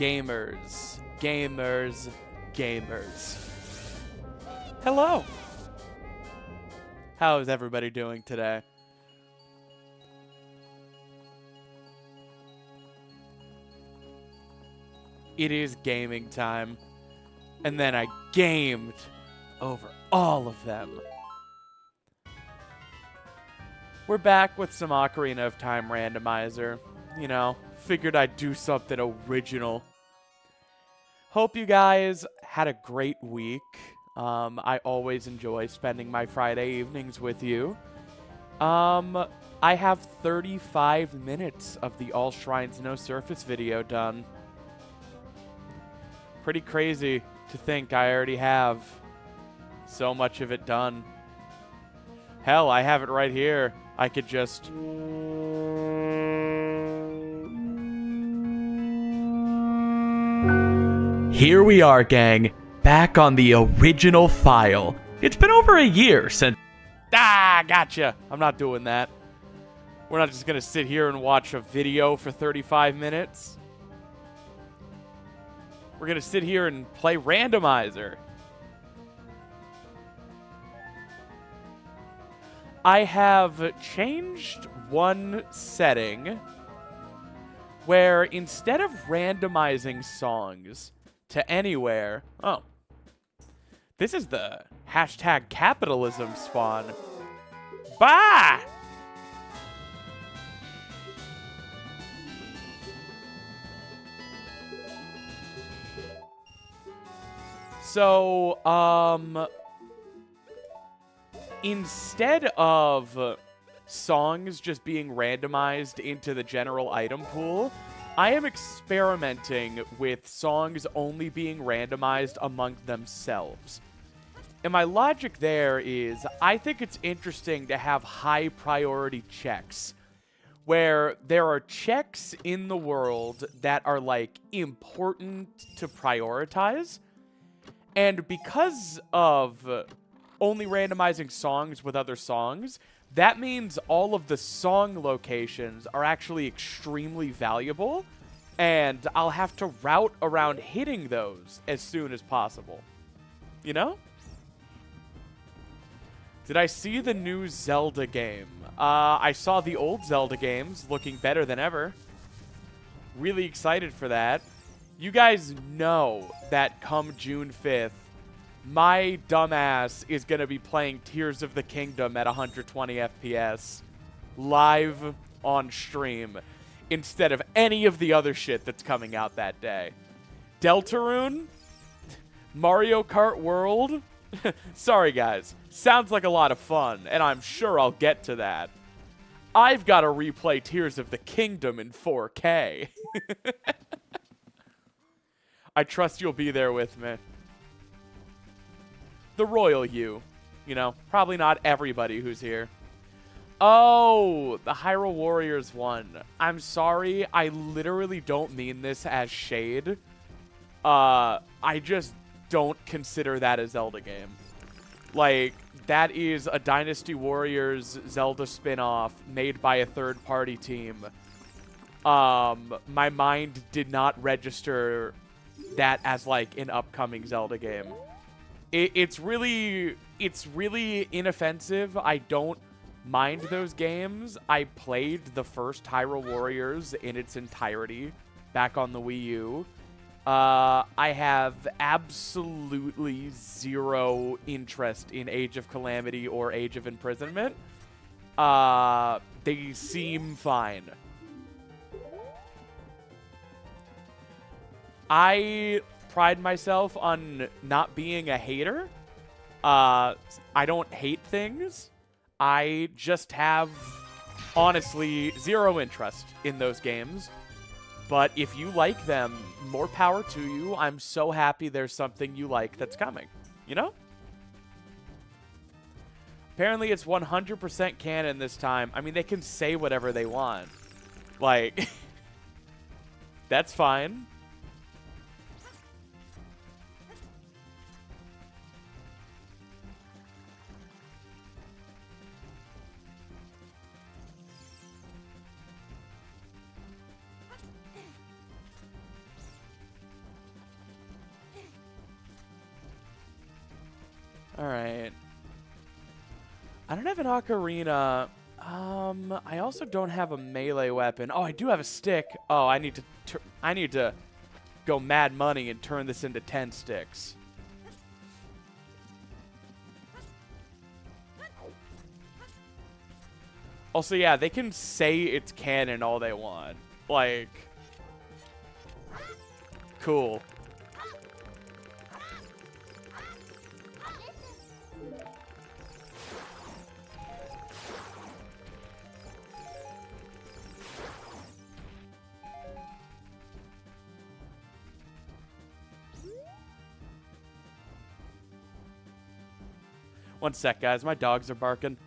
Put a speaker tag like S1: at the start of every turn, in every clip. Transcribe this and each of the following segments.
S1: Gamers, gamers, gamers. Hello! How is everybody doing today? It is gaming time. And then I gamed over all of them. We're back with some Ocarina of Time Randomizer. You know, figured I'd do something original. Hope you guys had a great week. I always enjoy spending my Friday evenings with you. I have 35 minutes of the All Shrines No Surface video done. Pretty crazy to think I already have so much of it done. Hell, I have it right here. I could just... Here we are, gang. Back on the original file. It's been over a year since... Ah, gotcha. I'm not doing that. We're not just gonna sit here and watch a video for 35 minutes. We're gonna sit here and play Randomizer. I have changed one setting where instead of randomizing songs to anywhere... Oh. This is the hashtag capitalism spawn. Bah! So, instead of songs just being randomized into the general item pool, I am experimenting with songs only being randomized among themselves. And my logic there is, I think it's interesting to have high priority checks, where there are checks in the world that are, like, important to prioritize. And because of only randomizing songs with other songs, that means all of the song locations are actually extremely valuable, and I'll have to route around hitting those as soon as possible. You know? Did I see the new Zelda game? I saw the old Zelda games looking better than ever. Really excited for that. You guys know that come June 5th, my dumbass is going to be playing Tears of the Kingdom at 120 FPS live on stream instead of any of the other shit that's coming out that day. Deltarune? Mario Kart World? Sorry, guys. Sounds like a lot of fun, and I'm sure I'll get to that. I've got to replay Tears of the Kingdom in 4K. I trust you'll be there with me. The royal you. You know, probably not everybody who's here. Oh, the Hyrule Warriors one. I'm sorry, I literally don't mean this as shade. I just don't consider that a Zelda game. Like, that is a Dynasty Warriors Zelda spin-off made by a third-party team. My mind did not register that as, like, an upcoming Zelda game. It's really inoffensive. I don't mind those games. I played the first Hyrule Warriors in its entirety back on the Wii U. I have absolutely zero interest in Age of Calamity or Age of Imprisonment. They seem fine. I pride myself on not being a hater. I don't hate things. I just have, honestly, zero interest in those games. But if you like them, more power to you. I'm so happy there's something you like that's coming. You know? Apparently it's 100% canon this time. I mean, they can say whatever they want. Like, that's fine. Alright. I don't have an ocarina. I also don't have a melee weapon. Oh, I do have a stick. Oh, I need to go mad money and turn this into 10 sticks. Also, yeah, they can say it's canon all they want. Like, cool. One sec, guys. My dogs are barking.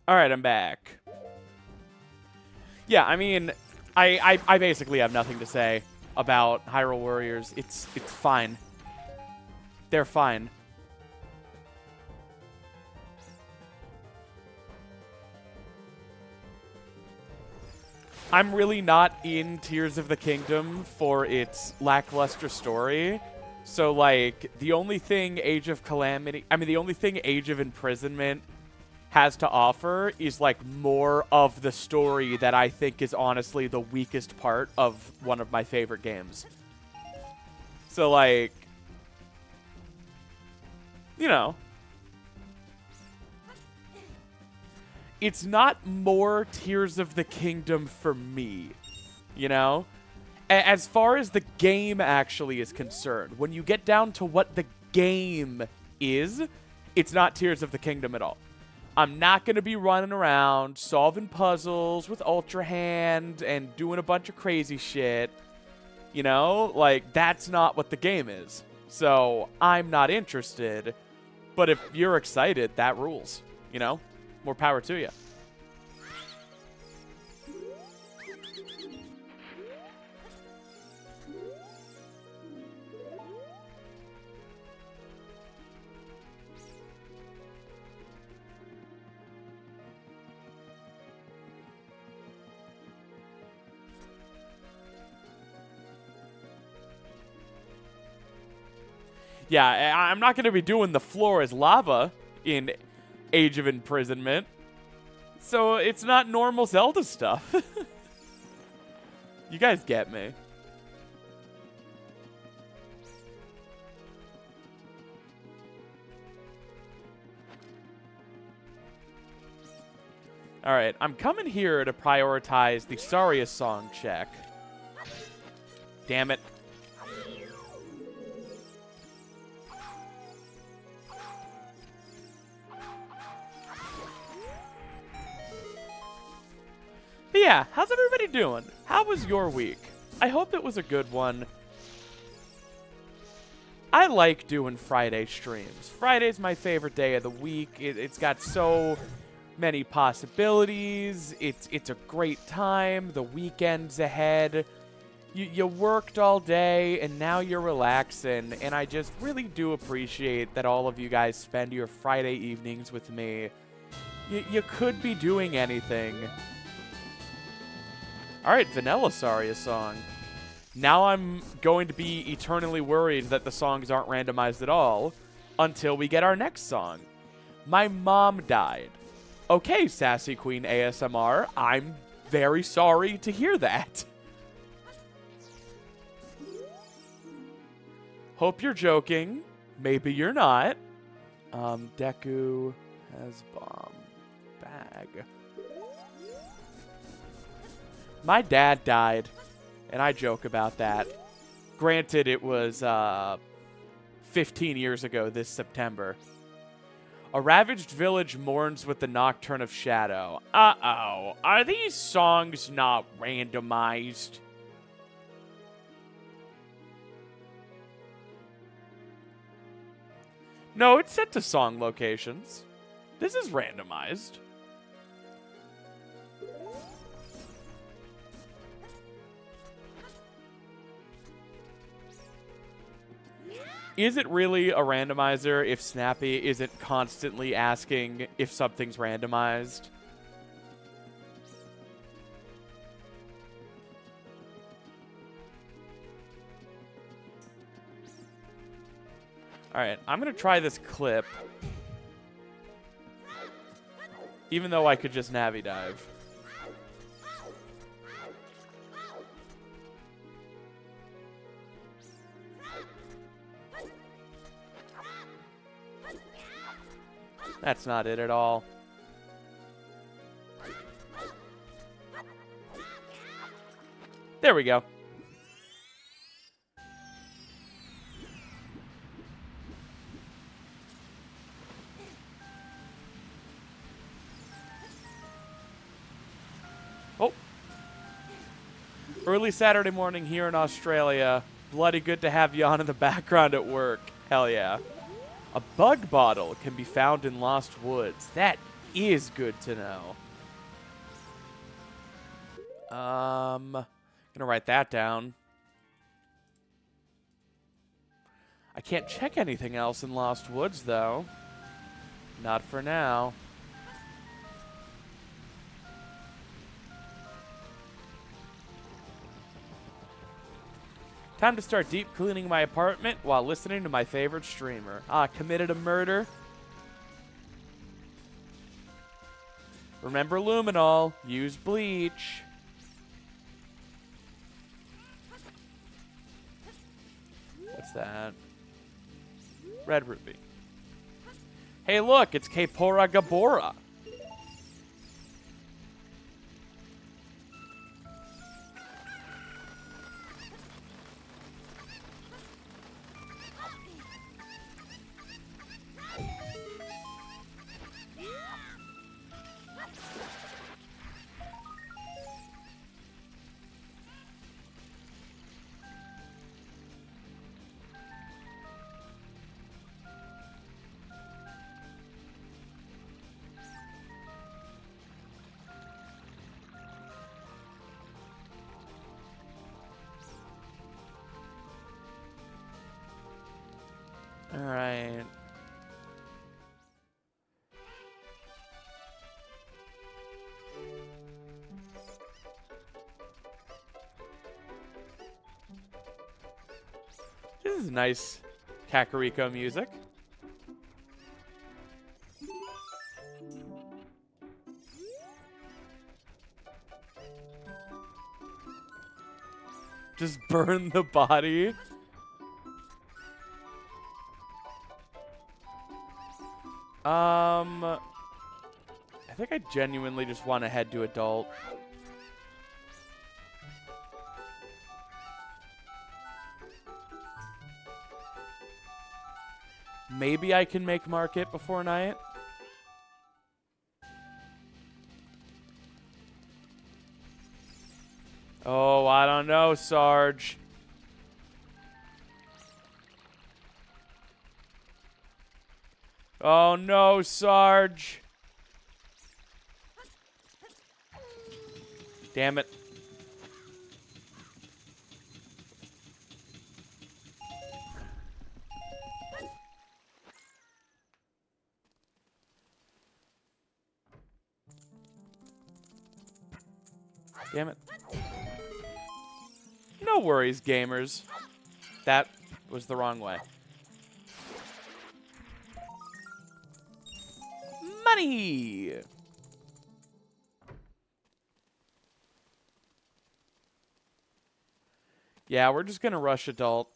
S1: All right, I'm back. Yeah, I mean, I basically have nothing to say about Hyrule Warriors. It's fine. They're fine. I'm really not in Tears of the Kingdom for its lackluster story. So, like, the only thing Age of Imprisonment has to offer is, like, more of the story that I think is honestly the weakest part of one of my favorite games. So, like, you know, it's not more Tears of the Kingdom for me, you know? As far as the game actually is concerned, when you get down to what the game is, it's not Tears of the Kingdom at all. I'm not going to be running around solving puzzles with Ultra Hand and doing a bunch of crazy shit. You know? Like, that's not what the game is. So, I'm not interested. But if you're excited, that rules. You know? More power to you. Yeah, I'm not going to be doing the floor as lava in Age of Imprisonment. So it's not normal Zelda stuff. You guys get me. Alright, I'm coming here to prioritize the Saria song check. Damn it. But yeah, how's everybody doing? How was your week? I hope it was a good one. I like doing Friday streams. Friday's my favorite day of the week. It's got so many possibilities. It's a great time. The weekend's ahead. You worked all day, and now you're relaxing. And I just really do appreciate that all of you guys spend your Friday evenings with me. You could be doing anything. Alright, Vanilla Saria song. Now I'm going to be eternally worried that the songs aren't randomized at all until we get our next song. My mom died. Okay, Sassy Queen ASMR, I'm very sorry to hear that. Hope you're joking. Maybe you're not. Deku has bomb bag. My dad died, and I joke about that. Granted, it was 15 years ago this September. A ravaged village mourns with the nocturne of shadow. Uh-oh. Are these songs not randomized? No, it's set to song locations. This is randomized. Is it really a randomizer if Snappy isn't constantly asking if something's randomized? Alright, I'm gonna try this clip. Even though I could just Navi dive. That's not it at all. There we go. Oh. Early Saturday morning here in Australia. Bloody good to have you on in the background at work. Hell yeah. A bug bottle can be found in Lost Woods. That is good to know. Gonna write that down. I can't check anything else in Lost Woods, though. Not for now. Time to start deep cleaning my apartment while listening to my favorite streamer. Committed a murder. Remember luminol. Use bleach. What's that? Red ruby. Hey, look, it's Kapora Gabora. All right. This is nice Kakariko music. Just burn the body. I think I genuinely just want to head to adult. Maybe I can make market before night. Oh, I don't know, Sarge. Oh no, Sarge. Damn it. Damn it. No worries, gamers. That was the wrong way. Money! Yeah, we're just gonna rush adult.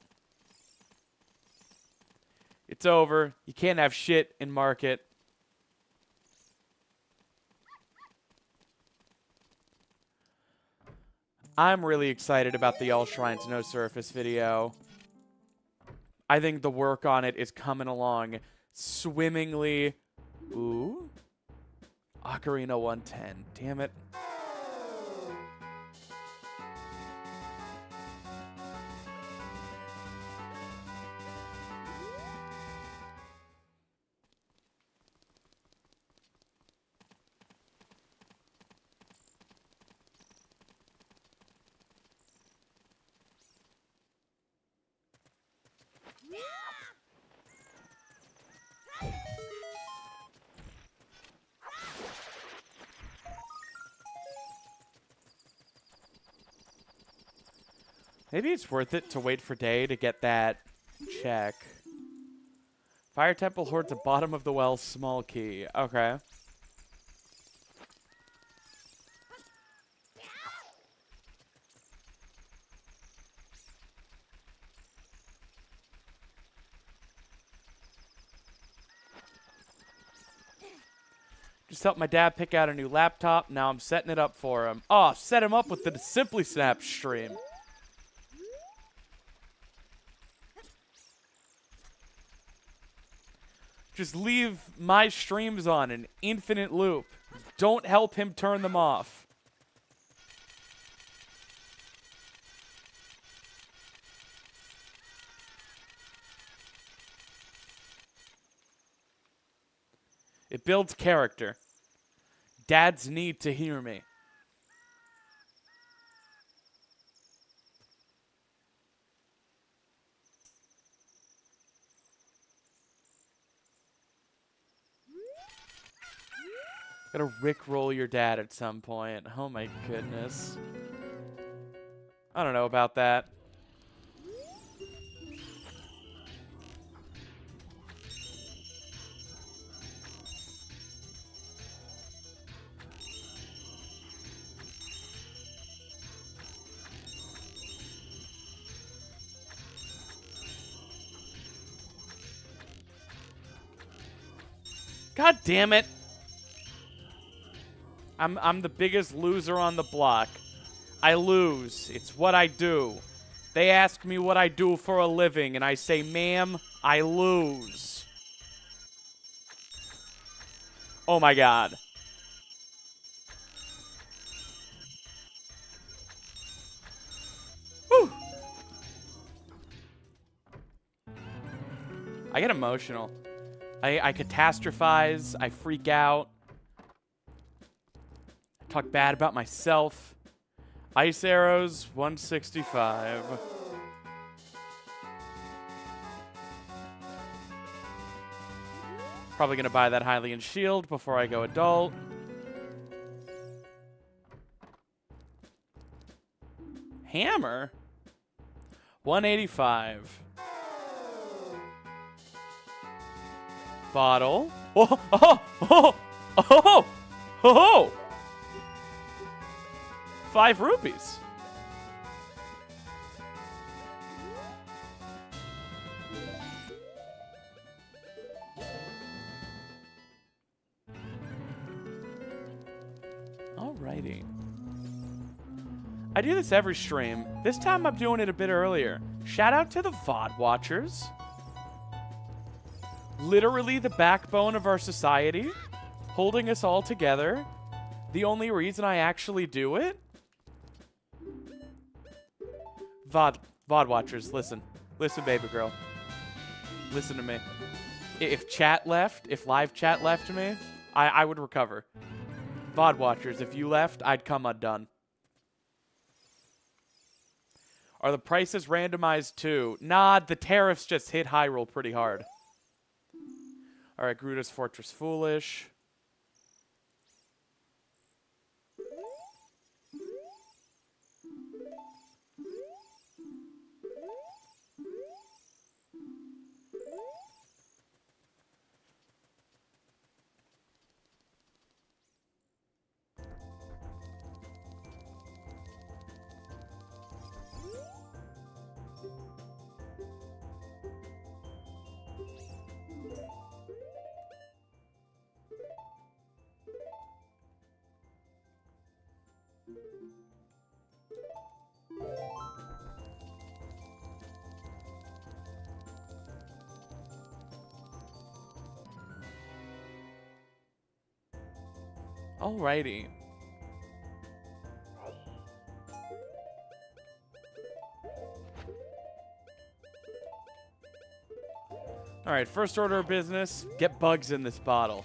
S1: It's over. You can't have shit in market. I'm really excited about the All Shrines No Surface video. I think the work on it is coming along swimmingly. Ooh. Ocarina 110. Damn it. Maybe it's worth it to wait for day to get that check. Fire Temple hoards a bottom of the well small key. Okay. Just helped my dad pick out a new laptop. Now I'm setting it up for him. Oh, set him up with the SimplySnaps stream. Just leave my streams on an infinite loop. Don't help him turn them off. It builds character. Dads need to hear me. Gotta rickroll your dad at some point. Oh my goodness. I don't know about that. God damn it. I'm the biggest loser on the block. I lose. It's what I do. They ask me what I do for a living, and I say, ma'am, I lose. Oh my god. Whew. I get emotional. I catastrophize. I freak out. I talk bad about myself. Ice arrows, 165. Probably going to buy that Hylian shield before I go adult. Hammer? 185. Bottle. Oh, oh, oh, oh, oh, 5 rupees. Alrighty. I do this every stream. This time I'm doing it a bit earlier. Shout out to the VOD watchers. Literally the backbone of our society, holding us all together. The only reason I actually do it? VOD watchers, listen. Listen, baby girl. Listen to me. If chat left, if live chat left me, I would recover. VOD watchers, if you left, I'd come undone. Are the prices randomized too? Nah, the tariffs just hit Hyrule pretty hard. Alright, Gruda's Fortress Foolish. Alrighty. Alright, first order of business, get bugs in this bottle.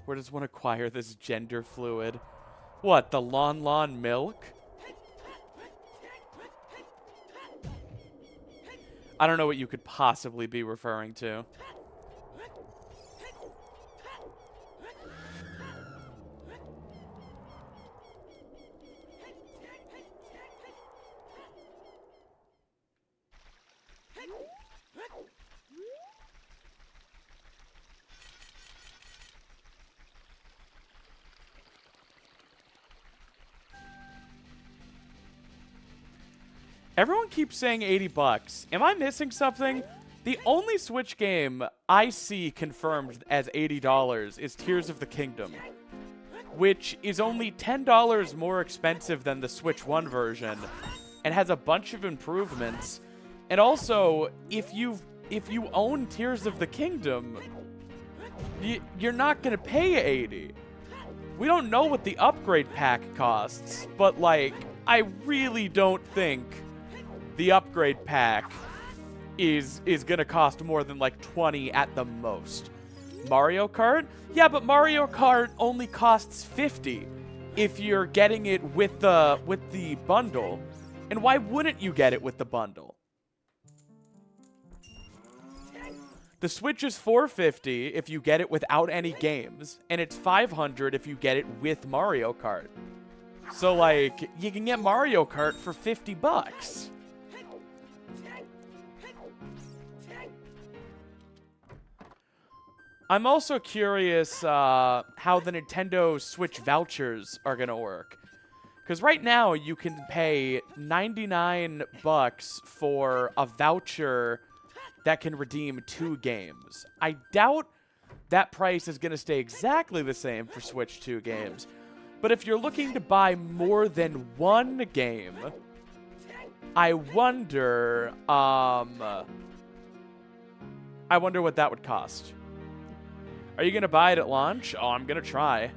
S1: Where does one acquire this gender fluid? What, the Lon milk? I don't know what you could possibly be referring to. Everyone keeps saying 80 bucks. Am I missing something? The only Switch game I see confirmed as $80 is Tears of the Kingdom, which is only $10 more expensive than the Switch 1 version and has a bunch of improvements. And also, if you own Tears of the Kingdom, you're not going to pay 80. We don't know what the upgrade pack costs, but like, I really don't think the upgrade pack is gonna cost more than like 20 at the most. Mario Kart? Yeah, but Mario Kart only costs 50 if you're getting it with the bundle. And why wouldn't you get it with the bundle? The Switch is $450 if you get it without any games, and it's $500 if you get it with Mario Kart. So like, you can get Mario Kart for 50 bucks. I'm also curious how the Nintendo Switch vouchers are going to work. Because right now, you can pay 99 bucks for a voucher that can redeem 2 games. I doubt that price is going to stay exactly the same for Switch 2 games. But if you're looking to buy more than 1 game, I wonder what that would cost. Are you going to buy it at launch? Oh, I'm going to try.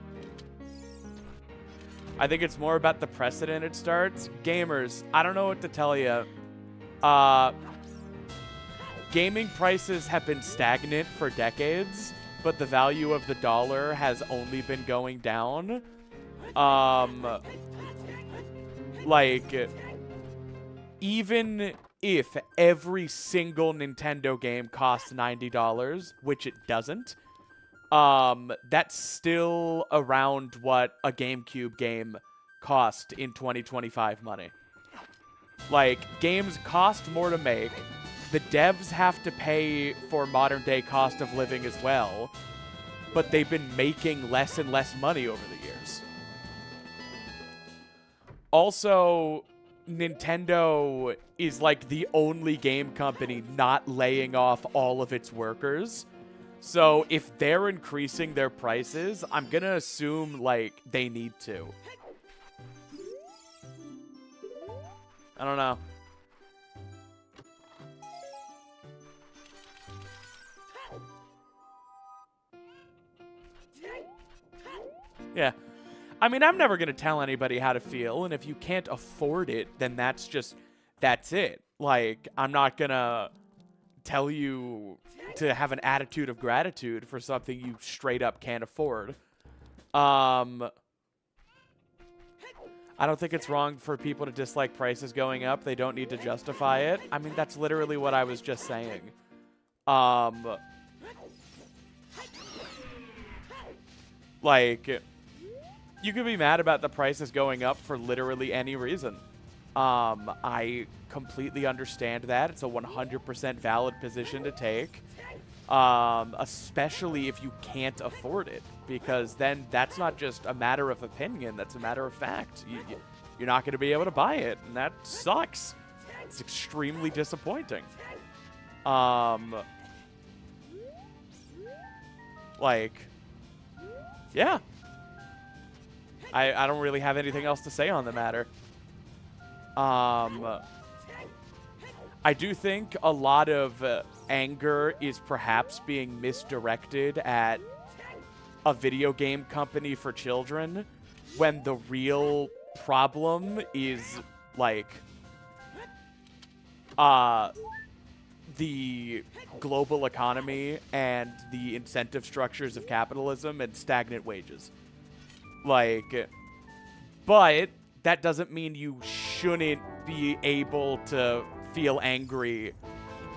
S1: I think it's more about the precedent it starts. Gamers, I don't know what to tell you. Gaming prices have been stagnant for decades, but the value of the dollar has only been going down. Like, even if every single Nintendo game costs $90, which it doesn't, that's still around what a GameCube game cost in 2025 money. Like, games cost more to make. The devs have to pay for modern-day cost of living as well, but they've been making less and less money over the years. Also, Nintendo is like the only game company not laying off all of its workers. So if they're increasing their prices, I'm going to assume, like, they need to. I don't know. Yeah. I mean, I'm never going to tell anybody how to feel, and if you can't afford it, then that's it. Like, I'm not going to tell you to have an attitude of gratitude for something you straight up can't afford. I don't think it's wrong for people to dislike prices going up. They don't need to justify it. I mean, that's literally what I was just saying. Like, you could be mad about the prices going up for literally any reason. I completely understand that. It's a 100% valid position to take, especially if you can't afford it, because then that's not just a matter of opinion, that's a matter of fact. You're not going to be able to buy it, and that sucks. It's extremely disappointing. Like, yeah. I don't really have anything else to say on the matter. I do think a lot of anger is perhaps being misdirected at a video game company for children, when the real problem is, like, the global economy and the incentive structures of capitalism and stagnant wages. Like, but that doesn't mean you shouldn't be able to feel angry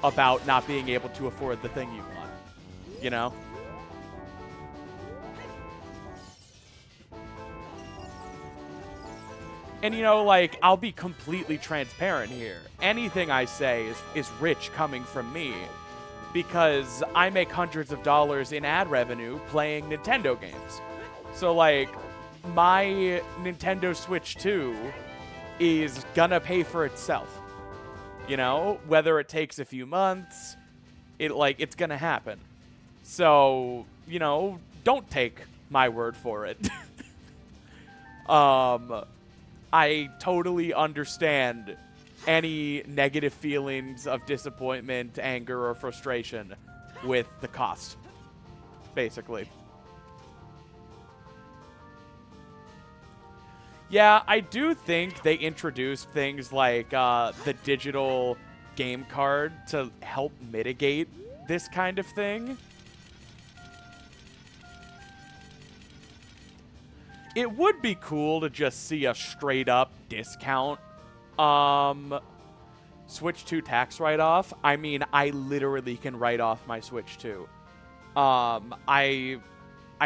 S1: about not being able to afford the thing you want, you know? And, you know, like, I'll be completely transparent here. Anything I say is rich coming from me, because I make hundreds of dollars in ad revenue playing Nintendo games. So, like, my Nintendo Switch 2 is gonna pay for itself. You know, whether it takes a few months, it's gonna happen. So, you know, don't take my word for it. I totally understand any negative feelings of disappointment, anger, or frustration with the cost, basically. Yeah, I do think they introduced things like the digital game card to help mitigate this kind of thing. It would be cool to just see a straight-up discount Switch 2 tax write-off. I mean, I literally can write off my Switch 2. I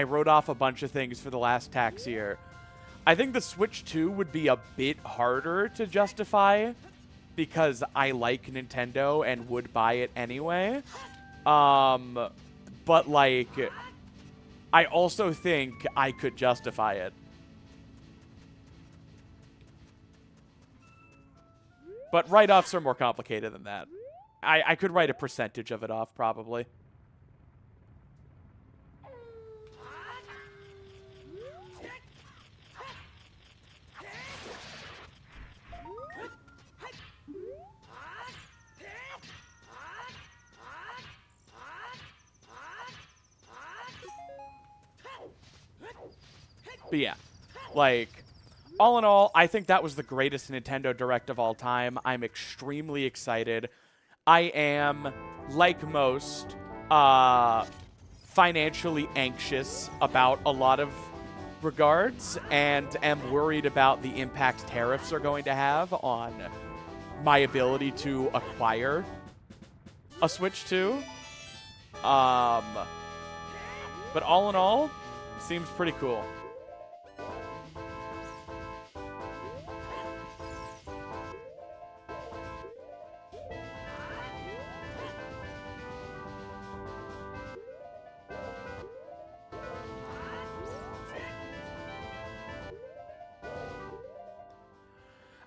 S1: wrote off a bunch of things for the last tax year. I think the Switch 2 would be a bit harder to justify because I like Nintendo and would buy it anyway. But, like, I also think I could justify it. But write-offs are more complicated than that. I could write a percentage of it off, probably. But yeah, like, all in all, I think that was the greatest Nintendo Direct of all time. I'm extremely excited. I am, like most, financially anxious about a lot of regards and am worried about the impact tariffs are going to have on my ability to acquire a Switch 2. But all in all, seems pretty cool.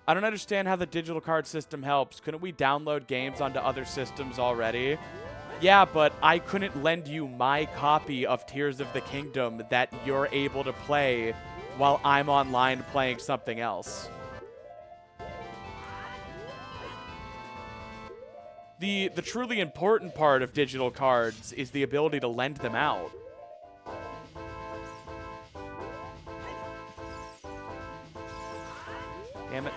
S1: I don't understand how the digital card system helps. Couldn't we download games onto other systems already? Yeah, but I couldn't lend you my copy of Tears of the Kingdom that you're able to play while I'm online playing something else. The truly important part of digital cards is the ability to lend them out. Damn it.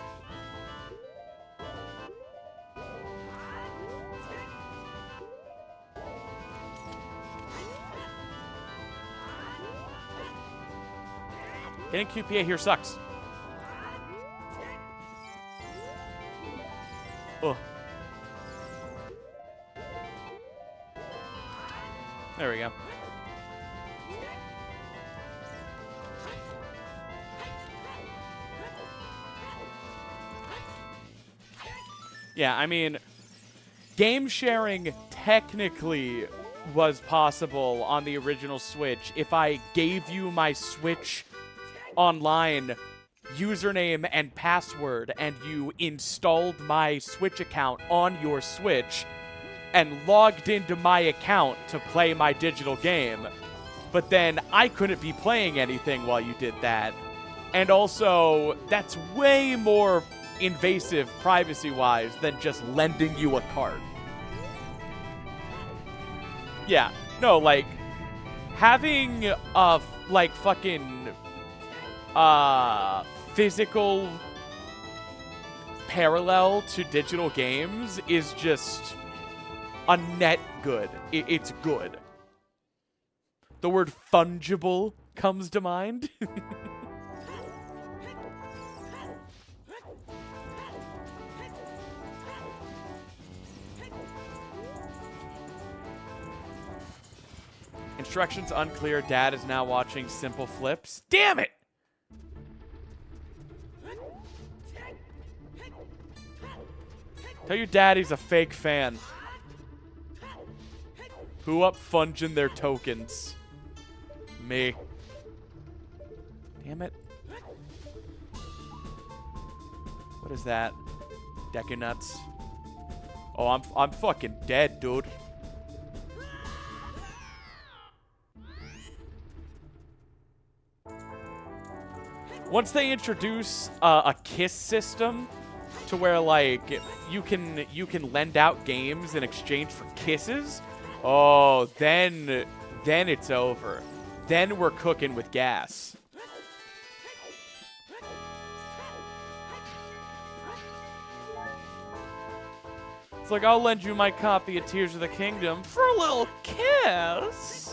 S1: Getting QPA here sucks. Ugh. There we go. Yeah, I mean, game sharing technically was possible on the original Switch if I gave you my Switch online username and password and you installed my Switch account on your Switch and logged into my account to play my digital game. But then I couldn't be playing anything while you did that. And also, that's way more invasive privacy-wise than just lending you a card. Yeah, no, like, having a, like, fucking physical parallel to digital games is just a net good. It's good. The word fungible comes to mind. Instructions unclear. Dad is now watching Simple Flips. Damn it! Tell your dad he's a fake fan. Who up funging their tokens? Me. Damn it. What is that? Deku nuts. Oh, I'm fucking dead, dude. Once they introduce a kiss system to where like you can lend out games in exchange for kisses, oh, then it's over. Then we're cooking with gas. It's like, I'll lend you my copy of Tears of the Kingdom for a little kiss.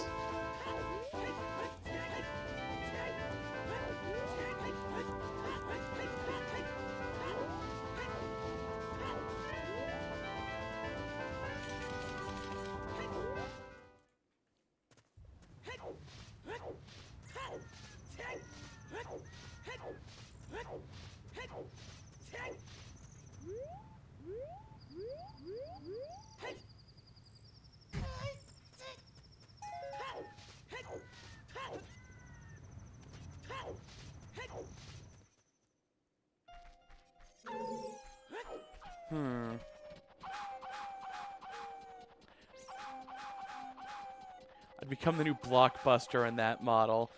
S1: I'd become the new Blockbuster in that model.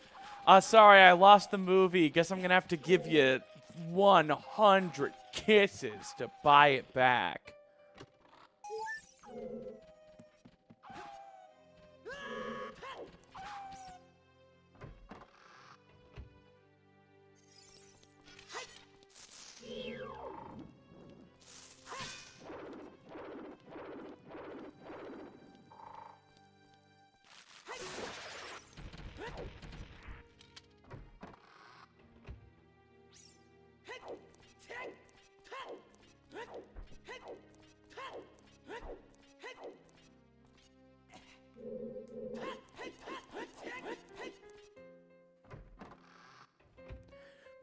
S1: Sorry, I lost the movie. Guess I'm gonna have to give you 100 kisses to buy it back.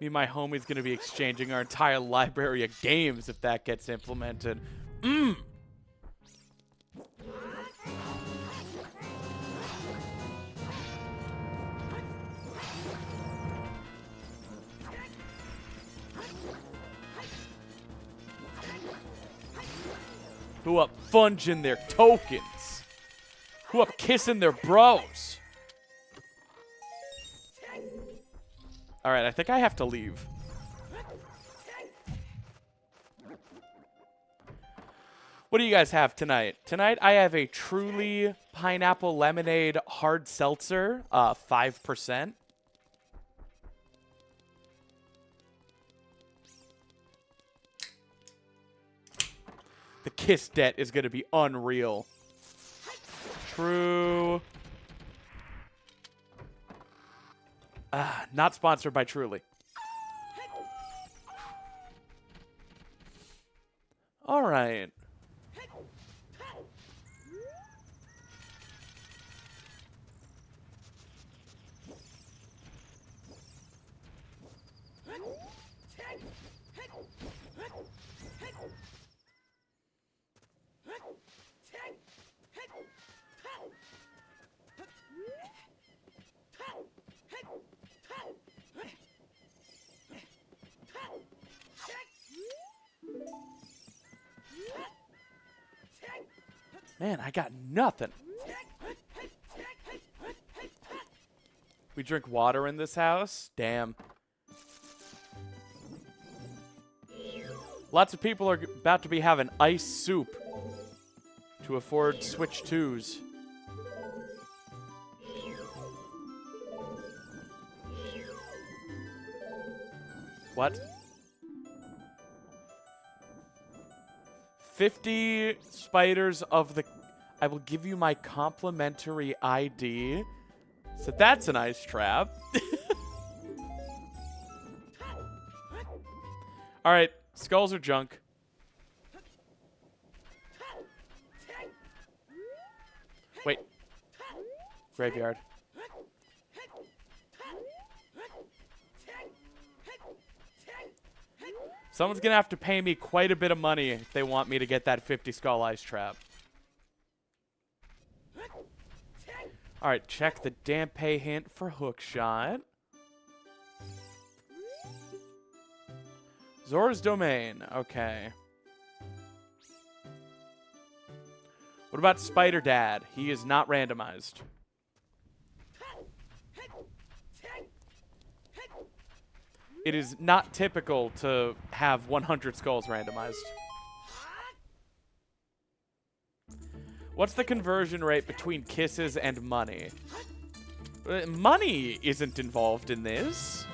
S1: Me and my homie's gonna be exchanging our entire library of games if that gets implemented. Who up funging their tokens? Who up kissing their bros? Alright, I think I have to leave. What do you guys have tonight? Tonight I have a Truly Pineapple Lemonade Hard Seltzer, 5%. The kiss debt is going to be unreal. True. Not sponsored by Truly. All right. Man, I got nothing. We drink water in this house? Damn. Lots of people are about to be having ice soup to afford Switch 2s. What? 50 spiders of the... I will give you my complimentary ID. So that's an ice trap. Alright, skulls are junk. Wait. Graveyard. Someone's gonna have to pay me quite a bit of money if they want me to get that 50 skull ice trap. Alright, check the Dampe hint for hookshot. Zora's Domain. Okay. What about Spider Dad? He is not randomized. It is not typical to have 100 skulls randomized. What's the conversion rate between kisses and money? Money isn't involved in this.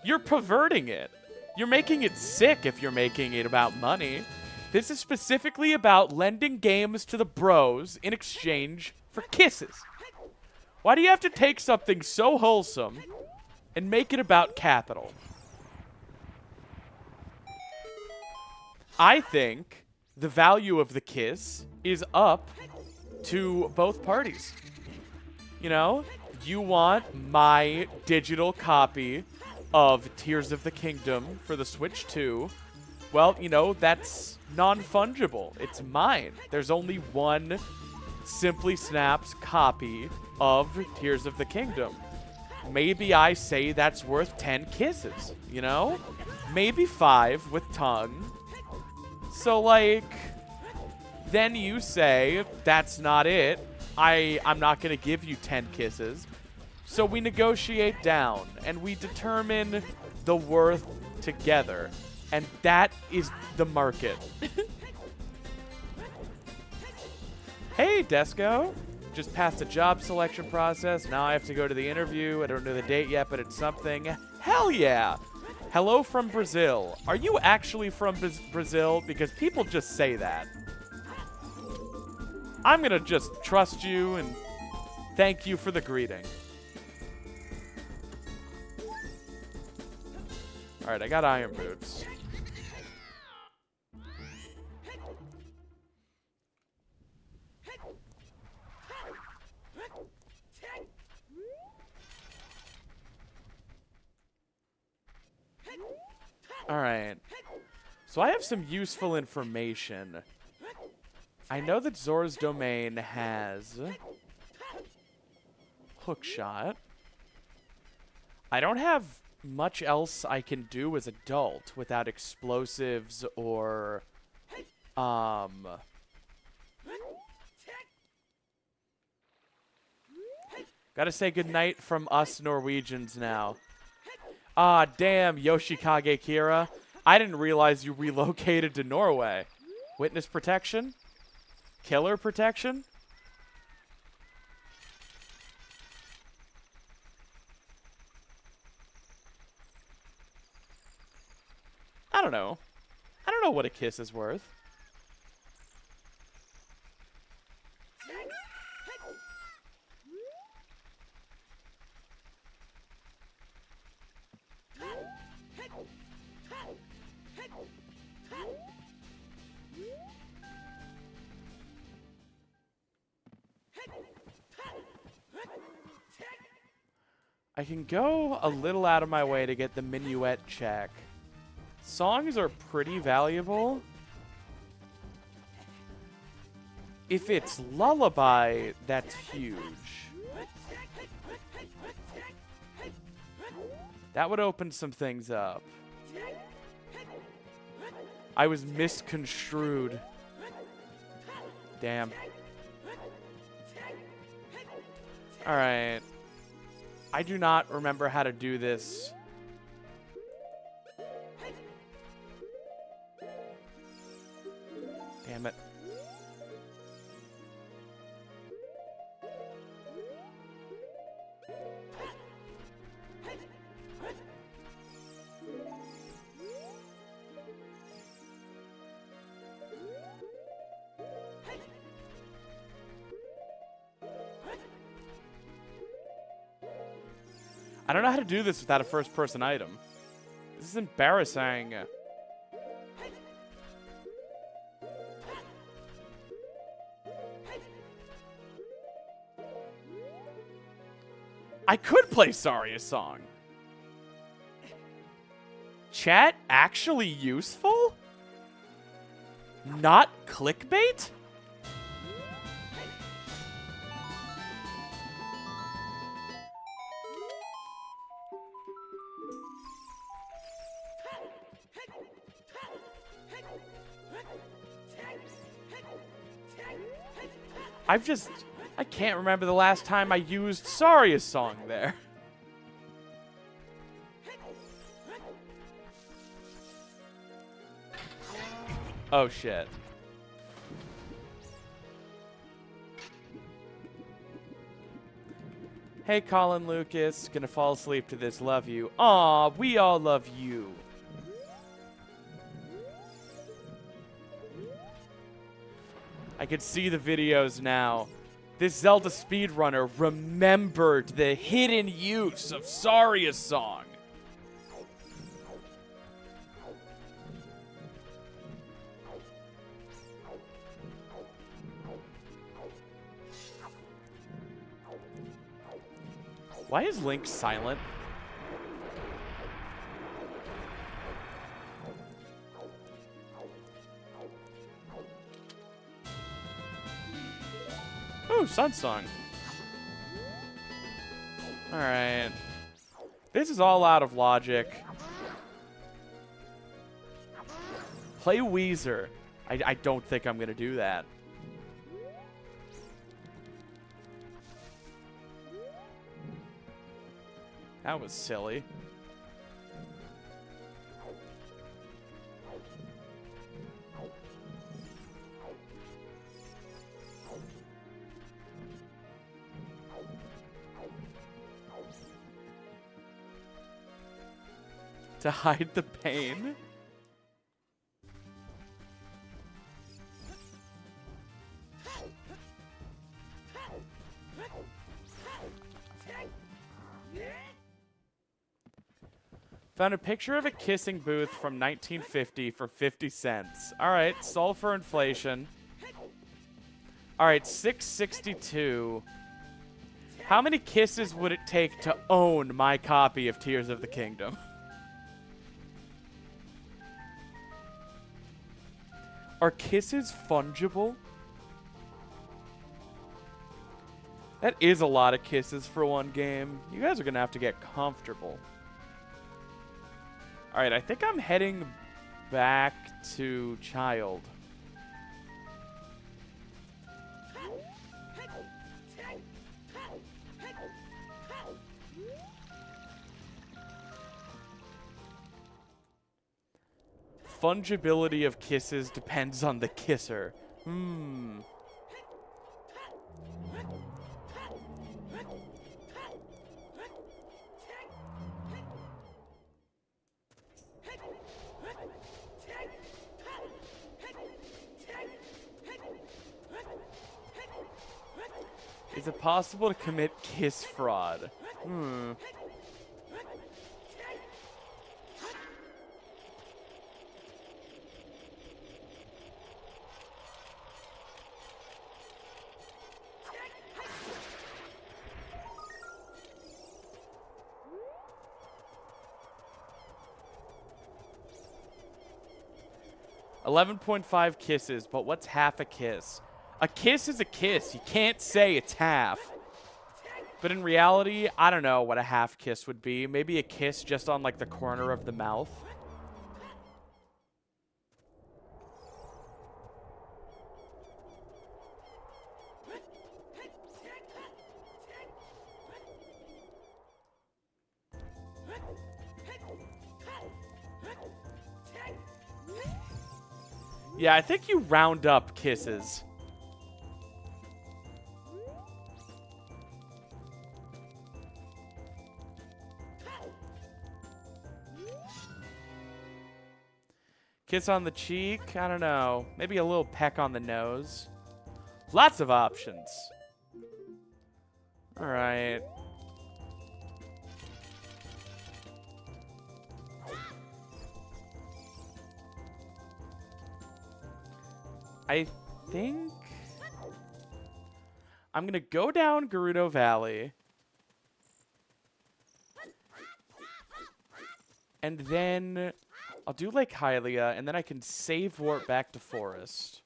S1: You're perverting it. You're making it sick if you're making it about money. This is specifically about lending games to the bros in exchange for kisses. Why do you have to take something so wholesome and make it about capital? I think the value of the kiss is up to both parties. You know, you want my digital copy of Tears of the Kingdom for the Switch 2. Well, you know, that's non-fungible. It's mine. There's only one SimplySnaps copy of Tears of the Kingdom. Maybe I say that's worth 10 kisses, you know? Maybe 5 with tongue. So, like, then you say, that's not it. I'm not going to give you 10 kisses. So we negotiate down, and we determine the worth together. And that is the market. Hey, Desco. Just passed a job selection process. Now I have to go to the interview. I don't know the date yet, but it's something. Hell yeah. Hello from Brazil. Are you actually from Brazil? Because people just say that. I'm going to just trust you and thank you for the greeting. All right, I got iron boots. All right. So I have some useful information. I know that Zora's Domain has hookshot. I don't have much else I can do as adult without explosives or gotta say goodnight from us Norwegians now. Ah, damn, Yoshikage Kira. I didn't realize you relocated to Norway. Witness protection? Killer protection? I don't know. I don't know what a kiss is worth. I can go a little out of my way to get the minuet check. Songs are pretty valuable. If it's lullaby, that's huge. That would open some things up. I was misconstrued. Damn. Alright. I do not remember how to do this. Damn it. I don't know how to do this without a first-person item. This is embarrassing. I could play Saria's song. Chat actually useful? Not clickbait? I can't remember the last time I used Saria's song there. Oh, shit. Hey, Colin Lucas. Gonna fall asleep to this. Love you. Aw, we all love you. I can see the videos now. This Zelda speedrunner remembered the hidden use of Saria's song. Why is Link silent? Ooh, Sun Song. Alright. This is all out of logic. Play Weezer. I don't think I'm gonna do that. That was silly. To hide the pain? Found a picture of a kissing booth from 1950 for 50 cents. Alright, solve for inflation. Alright, 662. How many kisses would it take to own my copy of Tears of the Kingdom? Are kisses fungible? That is a lot of kisses for one game. You guys are gonna have to get comfortable. Alright, I think I'm heading back to Child. Fungibility of kisses depends on the kisser. Is it possible to commit kiss fraud? 11.5 kisses, but what's half a kiss? A kiss is a kiss. You can't say it's half. But in reality, I don't know what a half kiss would be. Maybe a kiss just on like the corner of the mouth. Yeah, I think you round up kisses. Kiss on the cheek? I don't know. Maybe a little peck on the nose. Lots of options. All right. I think I'm going to go down Gerudo Valley. And then I'll do Lake Hylia, and then I can save warp back to Forest.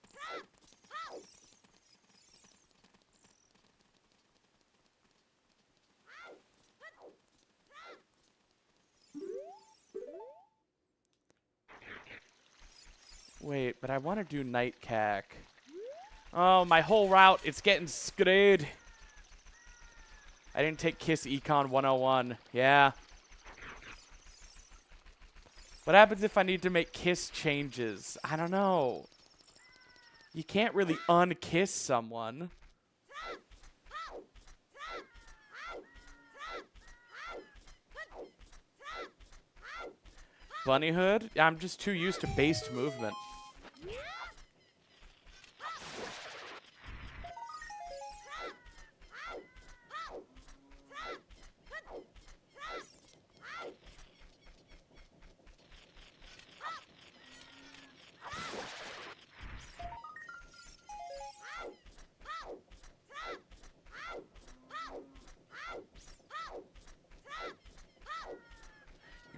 S1: Wait, but I want to do Night Cack. Oh, my whole route, it's getting screwed. I didn't take Kiss Econ 101. Yeah. What happens if I need to make kiss changes? I don't know. You can't really unkiss someone. Bunny Hood? I'm just too used to based movement.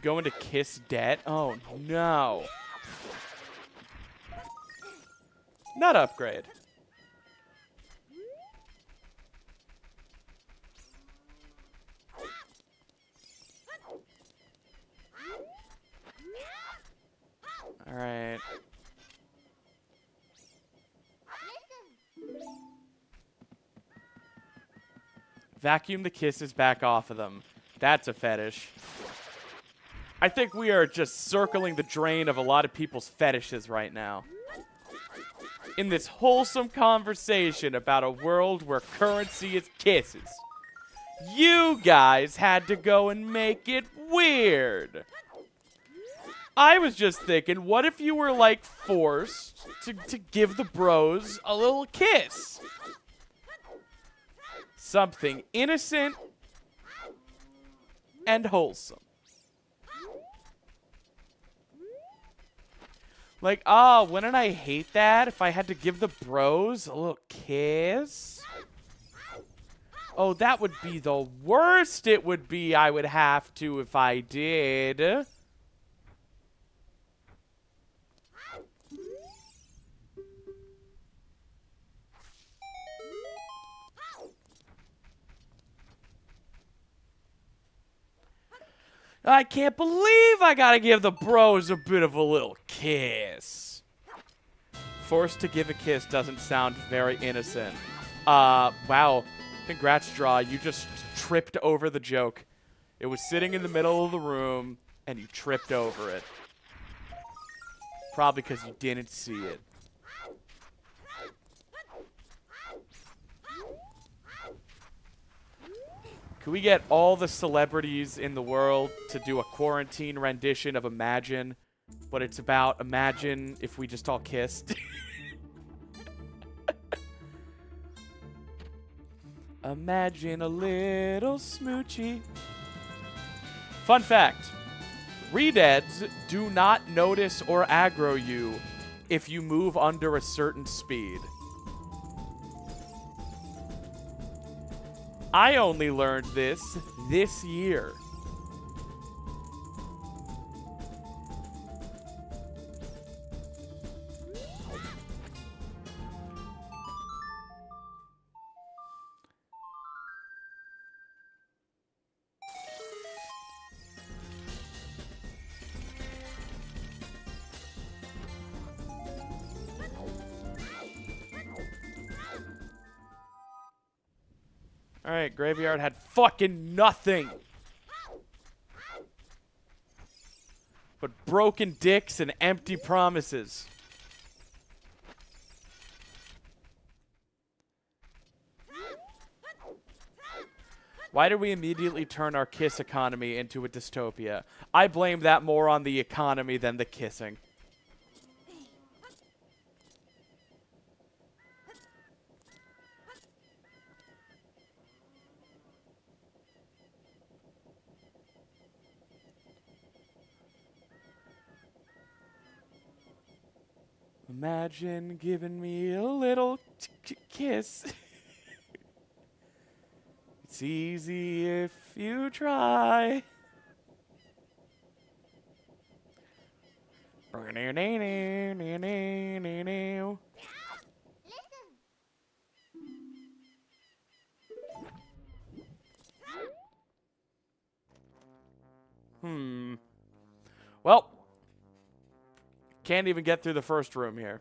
S1: Going to kiss debt? Oh, no. Nut upgrade. All right. Vacuum the kisses back off of them. That's a fetish. I think we are just circling the drain of a lot of people's fetishes right now. In this wholesome conversation about a world where currency is kisses, you guys had to go and make it weird. I was just thinking, what if you were, like, forced to give the bros a little kiss? Something innocent and wholesome. Like, oh, wouldn't I hate that if I had to give the bros a little kiss? Oh, that would be the worst it would be I would have to if I did. I can't believe I gotta give the bros a bit of a little kiss. Forced to give a kiss doesn't sound very innocent. Wow. Congrats, Draw. You just tripped over the joke. It was sitting in the middle of the room, and you tripped over it. Probably because you didn't see it. Can we get all the celebrities in the world to do a quarantine rendition of Imagine? But it's about imagine if we just all kissed. Imagine a little smoochy. Fun fact. Redeads do not notice or aggro you if you move under a certain speed. I only learned this year. Alright, Graveyard had fucking nothing but broken dicks and empty promises. Why did we immediately turn our kiss economy into a dystopia? I blame that more on the economy than the kissing. Imagine giving me a little kiss. It's easy if you try. Well, can't even get through the first room here.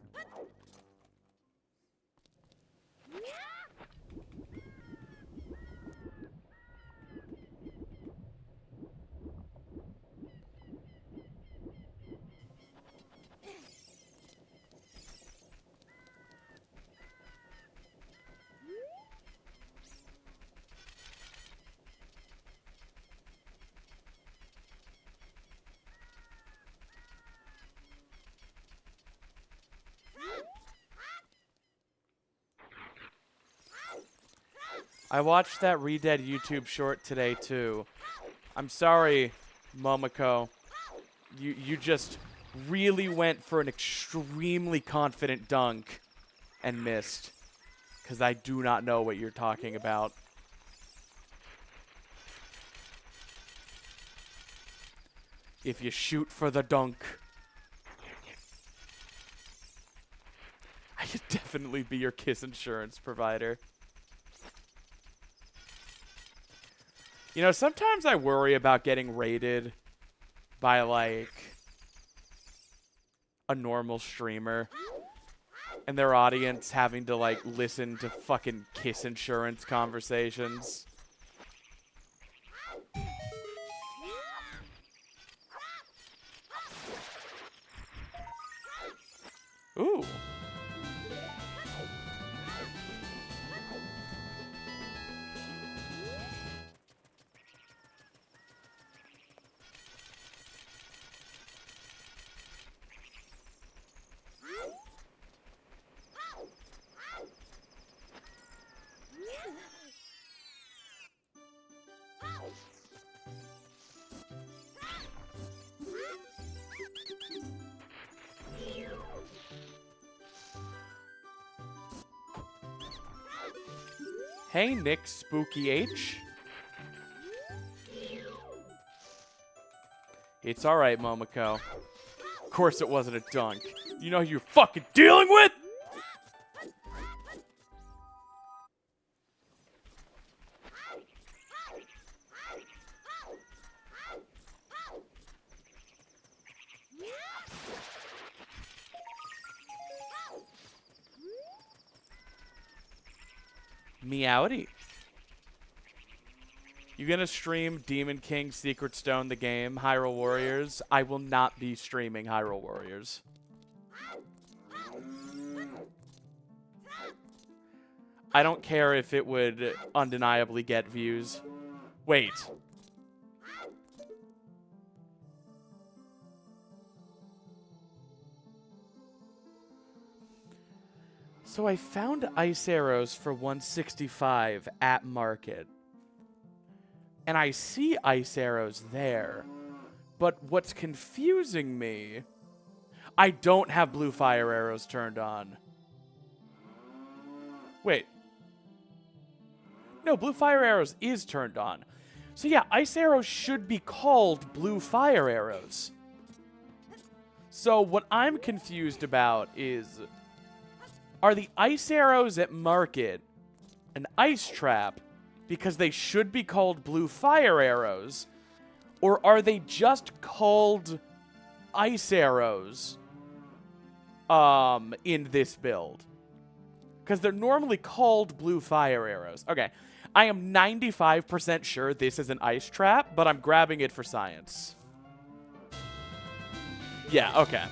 S1: I watched that Redead YouTube short today, too. I'm sorry, Momoko. You just really went for an extremely confident dunk and missed. Because I do not know what you're talking about. If you shoot for the dunk. I could definitely be your kiss insurance provider. You know, sometimes I worry about getting raided by, like, a normal streamer. And their audience having to, like, listen to fucking kiss insurance conversations. Ooh. Hey, Nick Spooky H. It's alright, Momoko. Of course it wasn't a dunk. You know who you're fucking dealing with? Meowdy. You gonna stream Demon King Secret Stone the game, Hyrule Warriors? I will not be streaming Hyrule Warriors. I don't care if it would undeniably get views. Wait. So I found ice arrows for 165 at market. And I see ice arrows there. But what's confusing me, I don't have blue fire arrows turned on. Wait. No, blue fire arrows is turned on. So yeah, ice arrows should be called blue fire arrows. So what I'm confused about is, are the ice arrows at market an ice trap because they should be called blue fire arrows? Or are they just called ice arrows in this build? Because they're normally called blue fire arrows. Okay, I am 95% sure this is an ice trap, but I'm grabbing it for science. Yeah, okay.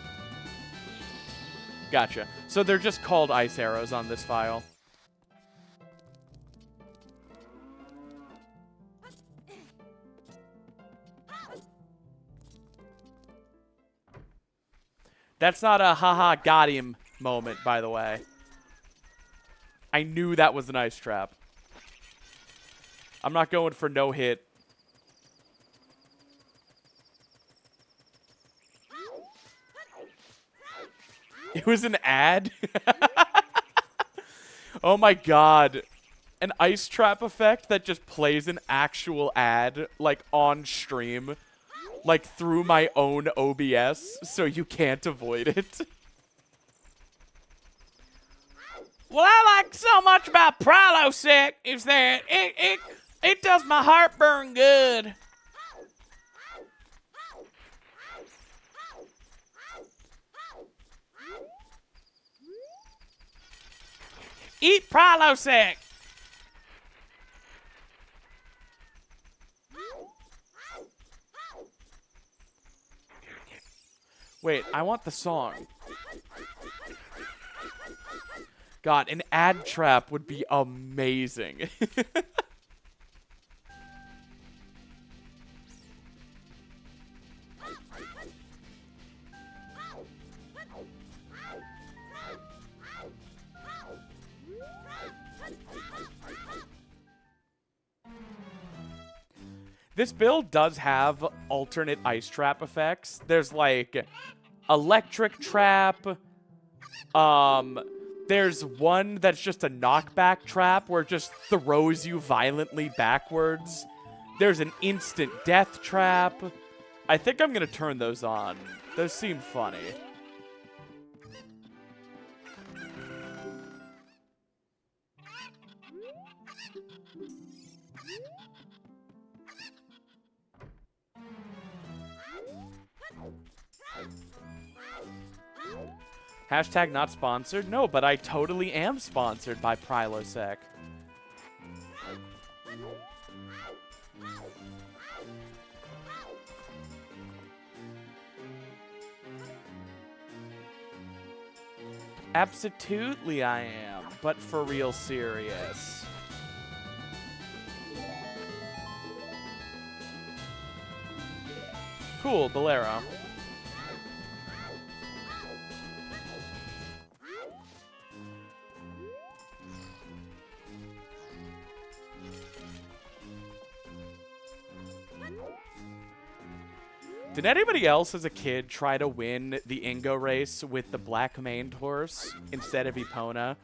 S1: Gotcha. So they're just called ice arrows on this file. That's not a haha got him moment, by the way. I knew that was an ice trap. I'm not going for no hit. It was an ad? Oh my god. An ice trap effect that just plays an actual ad, like, on stream. Like, through my own OBS, so you can't avoid it. What I like so much about Prilosec is that it does my heartburn good. Eat Prilosec. Wait, I want the song. God, an ad trap would be amazing. This build does have alternate ice trap effects. There's like electric trap. There's one that's just a knockback trap where it just throws you violently backwards. There's an instant death trap. I think I'm gonna turn those on. Those seem funny. Hashtag not sponsored? No, but I totally am sponsored by Prilosec. Absolutely I am, but for real serious. Cool, Bolero. Did anybody else as a kid try to win the Ingo race with the black maned horse instead of Epona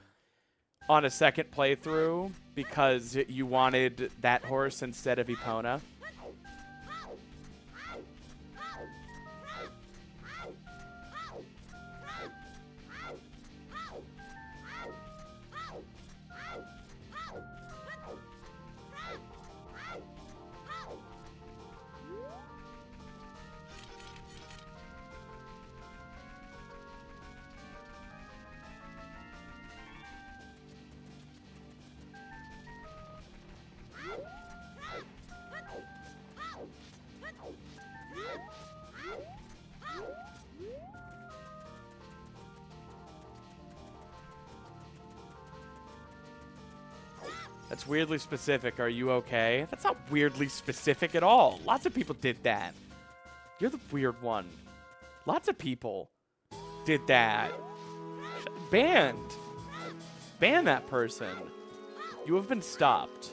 S1: on a second playthrough because you wanted that horse instead of Epona? That's weirdly specific. Are you okay? That's not weirdly specific at all. Lots of people did that. You're the weird one. Lots of people did that. Banned. Ban that person. You have been stopped.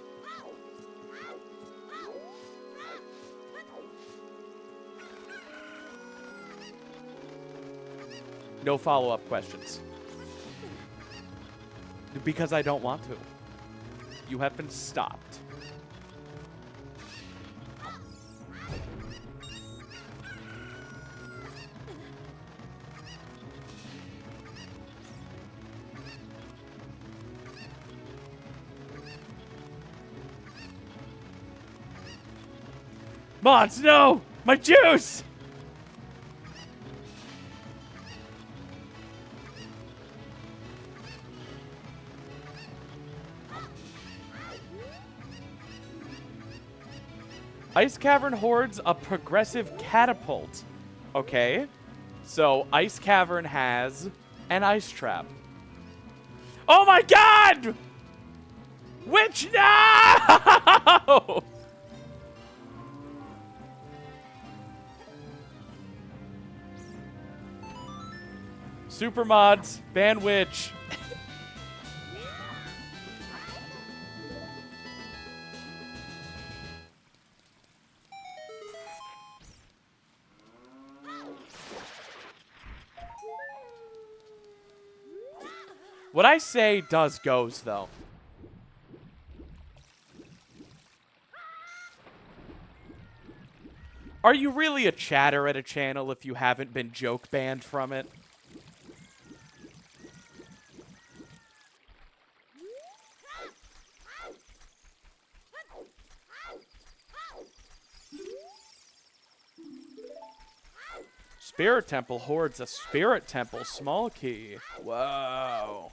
S1: No follow-up questions. Because I don't want to. You have been stopped. Mods, no! My juice! Ice Cavern hoards a progressive catapult. Okay. So, Ice Cavern has an ice trap. Oh my god! Which? No! Super mods, ban witch. What I say does goes, though. Are you really a chatter at a channel if you haven't been joke banned from it? Spirit Temple hoards a Spirit Temple small key. Whoa.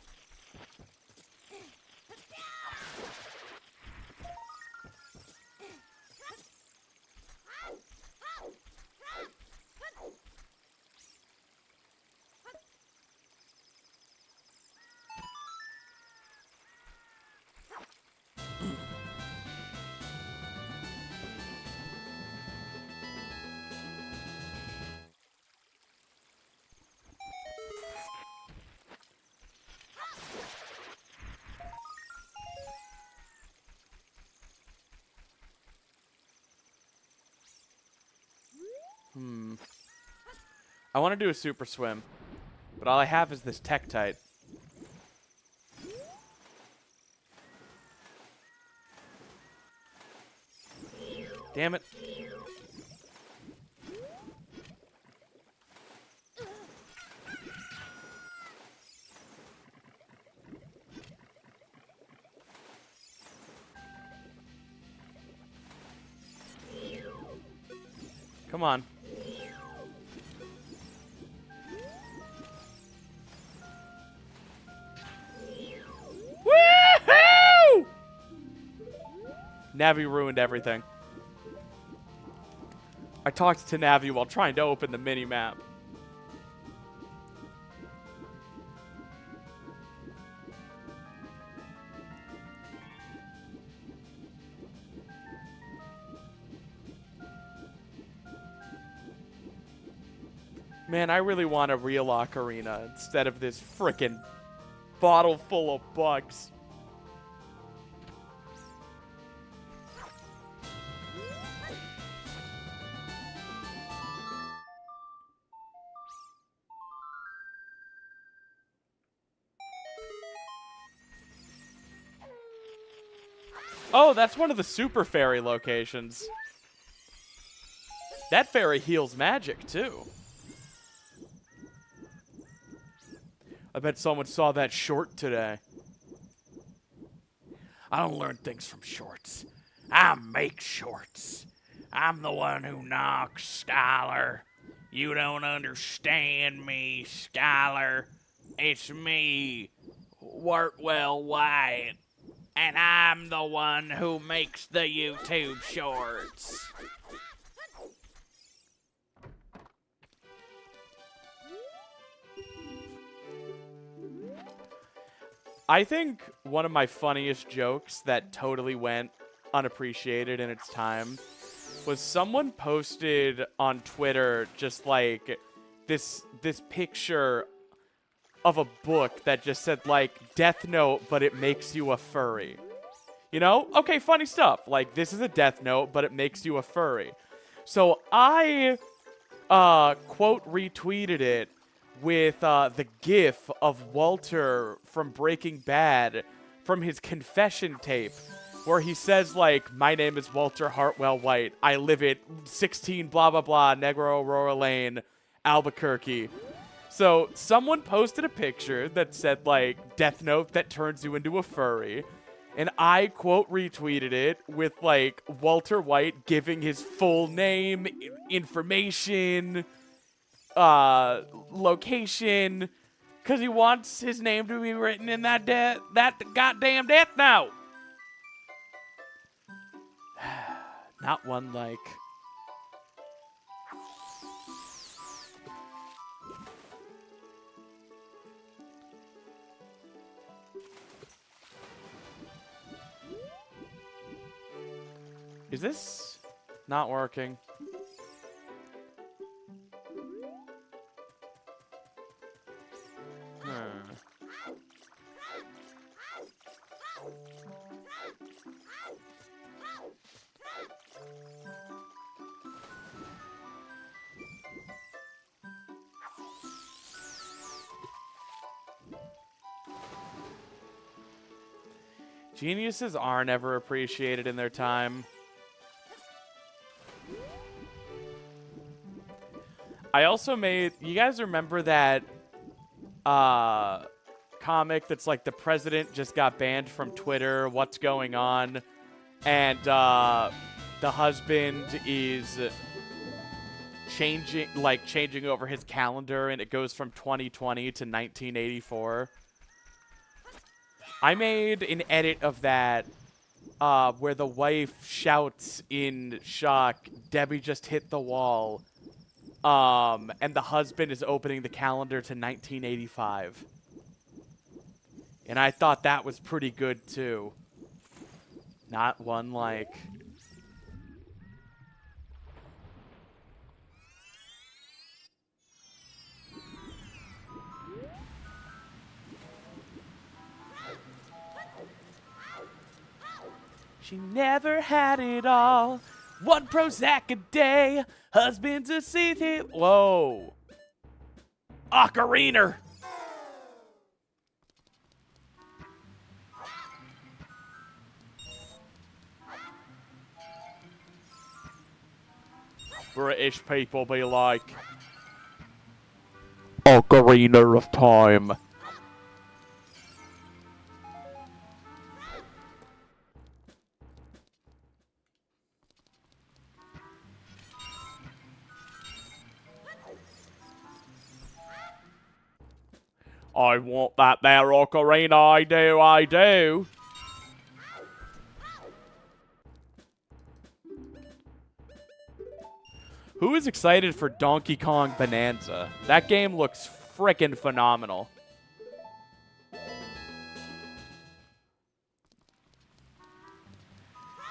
S1: I want to do a super swim, but all I have is this Tektite. Damn it. Come on. Woohoo! Navi ruined everything. I talked to Navi while trying to open the mini-map. Man, I really want a real Ocarina instead of this frickin' bottle full of bugs. Oh, that's one of the Super Fairy locations. That fairy heals magic, too. I bet someone saw that short today. I don't learn things from shorts. I make shorts. I'm the one who knocks, Skylar. You don't understand me, Skylar. It's me, Wortwell White. And I'm the one who makes the YouTube shorts. I think one of my funniest jokes that totally went unappreciated in its time was someone posted on Twitter just like this picture of a book that just said like Death Note, but it makes you a furry. You know? Okay, funny stuff. Like this is a Death Note, but it makes you a furry. So I quote retweeted it with the gif of Walter from Breaking Bad from his confession tape where he says like, my name is Walter Hartwell White. I live at 16 blah blah blah Negro Aurora Lane, Albuquerque. So someone posted a picture that said like Death Note that turns you into a furry. And I quote retweeted it with like Walter White giving his full name, information, location, because he wants his name to be written in that goddamn Death Note. Not one like. Is this not working? Geniuses are never appreciated in their time. I also made... You guys remember that comic that's like the president just got banned from Twitter, what's going on? And the husband is changing over his calendar, and it goes from 2020 to 1984. I made an edit of that where the wife shouts in shock, "Debbie just hit the wall." And the husband is opening the calendar to 1985. And I thought that was pretty good, too. Not one like... She never had it all. One Prozac a day. Husband's a seat hit. Whoa. Ocarina! British people be like, Ocarina of Time. I want that there ocarina, I do, I do. Who is excited for Donkey Kong Bonanza? That game looks frickin' phenomenal.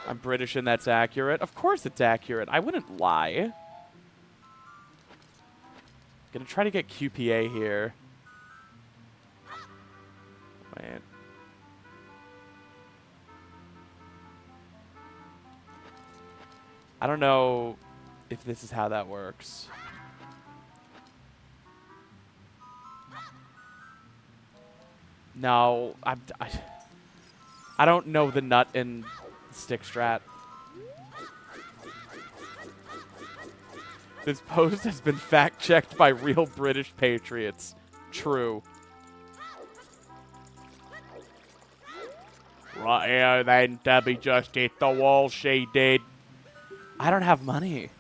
S1: I'm British and that's accurate. Of course it's accurate. I wouldn't lie. Gonna try to get QPA here. Man. I don't know if this is how that works. No, I don't know the nut and stick strat. This post has been fact-checked by real British patriots. True. Right here then, Debbie just hit the wall, she did. I don't have money.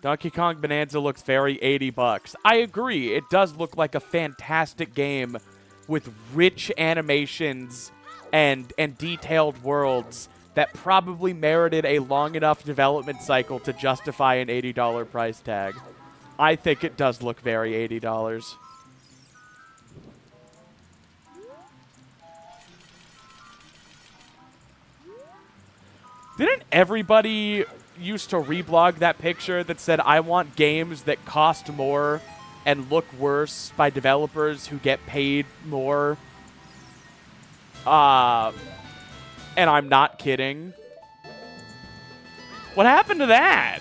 S1: Donkey Kong Bonanza looks very $80. I agree. It does look like a fantastic game with rich animations and detailed worlds that probably merited a long enough development cycle to justify an $80 price tag. I think it does look very $80. Didn't everybody used to reblog that picture that said, I want games that cost more and look worse by developers who get paid more? And I'm not kidding. What happened to that?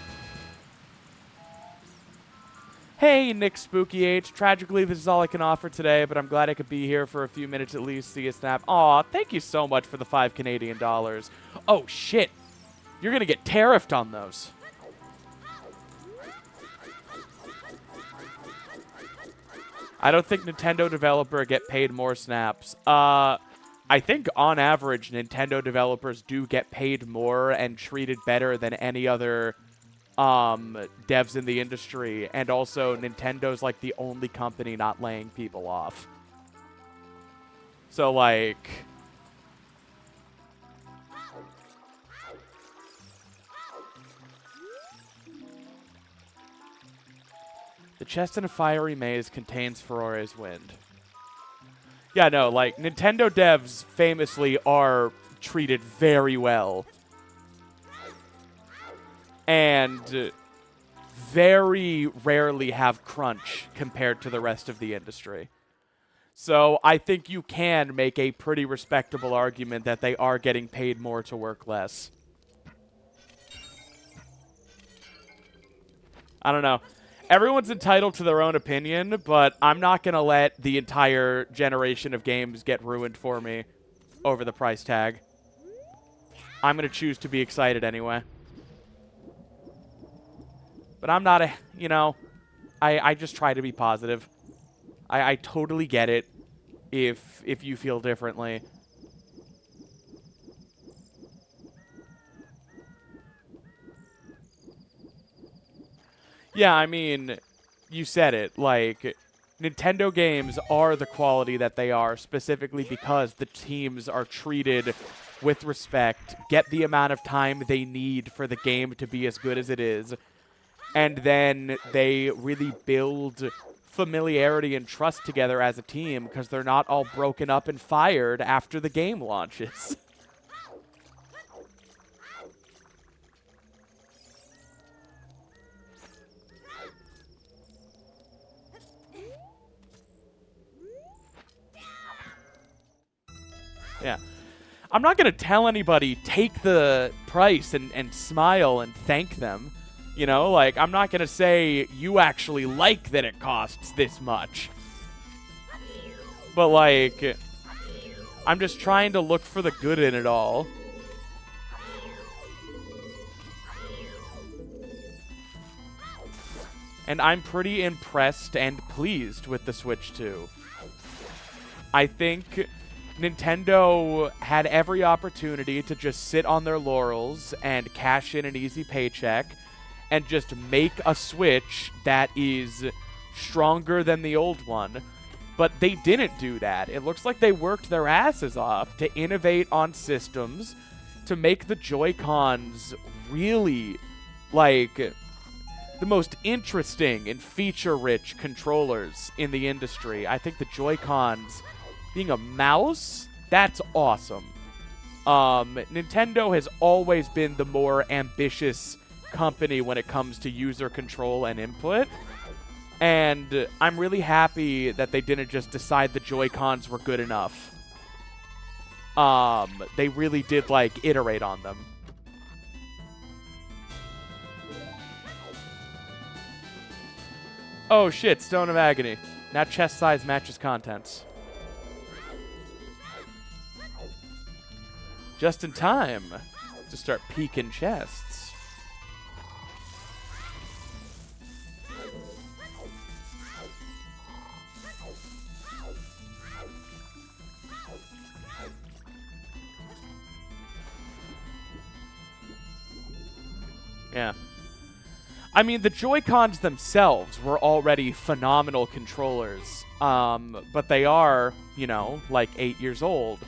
S1: Hey, Nick Spooky H. Tragically, this is all I can offer today, but I'm glad I could be here for a few minutes at least. See a snap. Aw, thank you so much for the $5 Canadian. Oh, shit. You're going to get tariffed on those. I don't think Nintendo developer get paid more snaps. I think on average, Nintendo developers do get paid more and treated better than any other devs in the industry. And also, Nintendo's like the only company not laying people off. So, like... The chest in a fiery maze contains Ferore's wind. Yeah, no, like, Nintendo devs famously are treated very well. And very rarely have crunch compared to the rest of the industry. So I think you can make a pretty respectable argument that they are getting paid more to work less. I don't know. Everyone's entitled to their own opinion, but I'm not going to let the entire generation of games get ruined for me over the price tag. I'm going to choose to be excited anyway. But I'm not a, you know, I just try to be positive. I totally get it if you feel differently. Yeah, I mean, you said it. Like, Nintendo games are the quality that they are, specifically because the teams are treated with respect, get the amount of time they need for the game to be as good as it is, and then they really build familiarity and trust together as a team because they're not all broken up and fired after the game launches. Yeah. I'm not going to tell anybody, take the price and smile and thank them. You know, like, I'm not going to say you actually like that it costs this much. But, like, I'm just trying to look for the good in it all. And I'm pretty impressed and pleased with the Switch 2. I think Nintendo had every opportunity to just sit on their laurels and cash in an easy paycheck and just make a Switch that is stronger than the old one. But they didn't do that. It looks like they worked their asses off to innovate on systems, to make the Joy-Cons really, like, the most interesting and feature-rich controllers in the industry. I think the Joy-Cons being a mouse, that's awesome. Nintendo has always been the more ambitious company when it comes to user control and input. And I'm really happy that they didn't just decide the Joy-Cons were good enough. They really did, like, iterate on them. Oh shit, Stone of Agony. Now chest size matches contents. Just in time to start peeking chests. Yeah. I mean, the Joy-Cons themselves were already phenomenal controllers. But they are, you know, like 8 years old.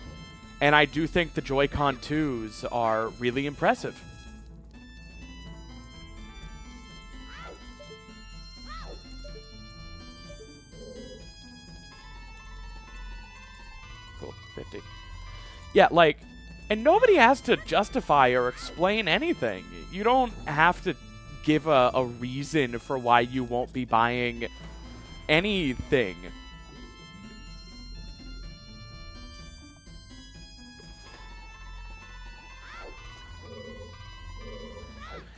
S1: And I do think the Joy-Con 2s are really impressive. Cool, 50. Yeah, like, and nobody has to justify or explain anything. You don't have to give a reason for why you won't be buying anything.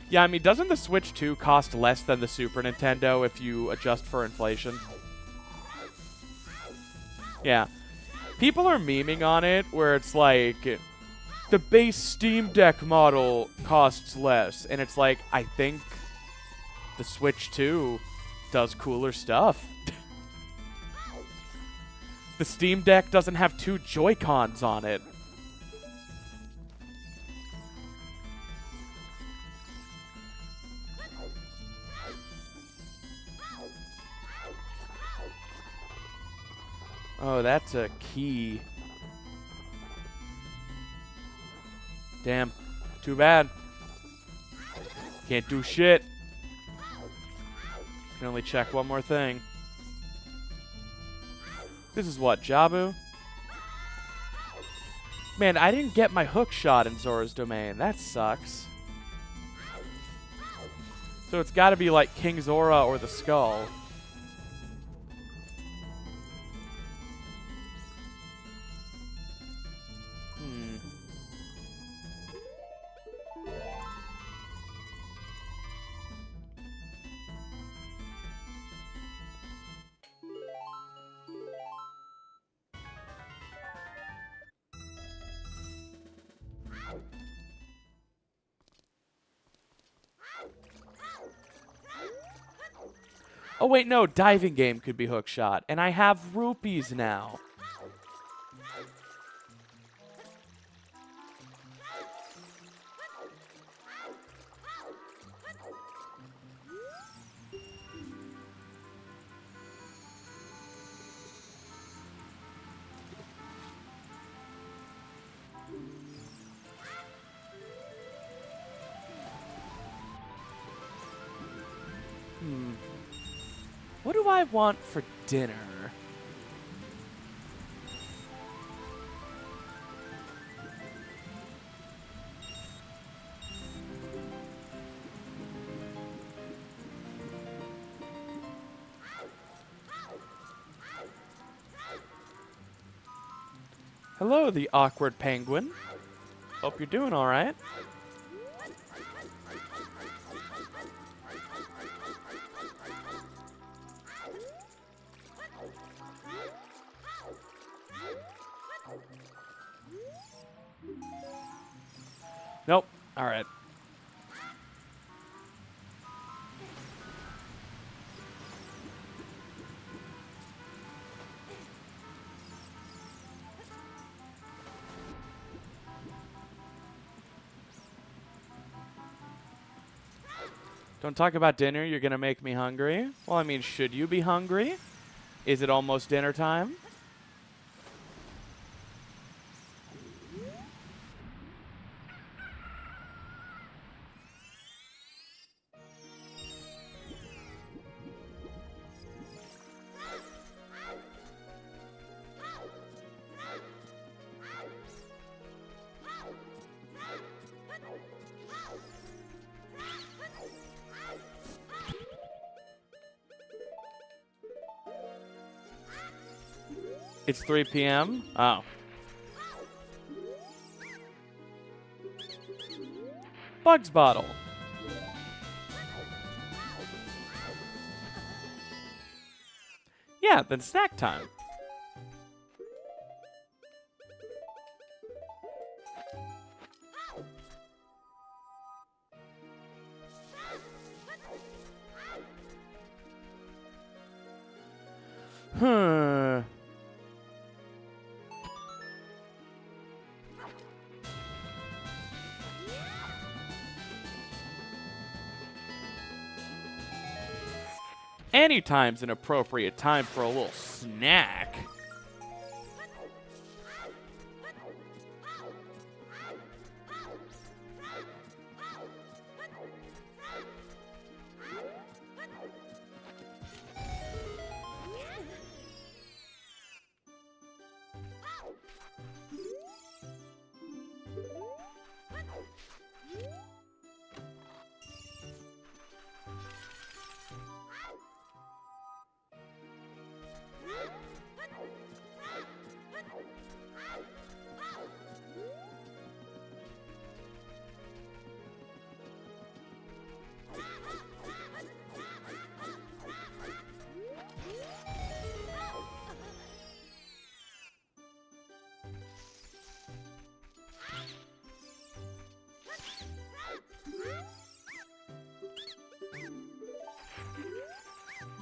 S1: Yeah, I mean, doesn't the Switch 2 cost less than the Super Nintendo if you adjust for inflation? Yeah. People are memeing on it where it's like, the base Steam Deck model costs less. And it's like, I think the Switch 2 does cooler stuff. The Steam Deck doesn't have 2 Joy-Cons on it. Oh, that's a key. Damn. Too bad. Can't do shit. Can only check one more thing. This is what, Jabu? Man, I didn't get my hook shot in Zora's Domain. That sucks. So it's gotta be like King Zora or the Skull. Oh, wait, no. Diving game could be hookshot. And I have rupees now. What do I want for dinner? Hello, the awkward penguin. Hope you're doing all right. Nope. All right. Don't talk about dinner. You're going to make me hungry. Well, I mean, should you be hungry? Is it almost dinner time? It's 3 p.m.? Oh. Bug's bottle. Yeah, then snack time. Huh. Anytime's an appropriate time for a little snack.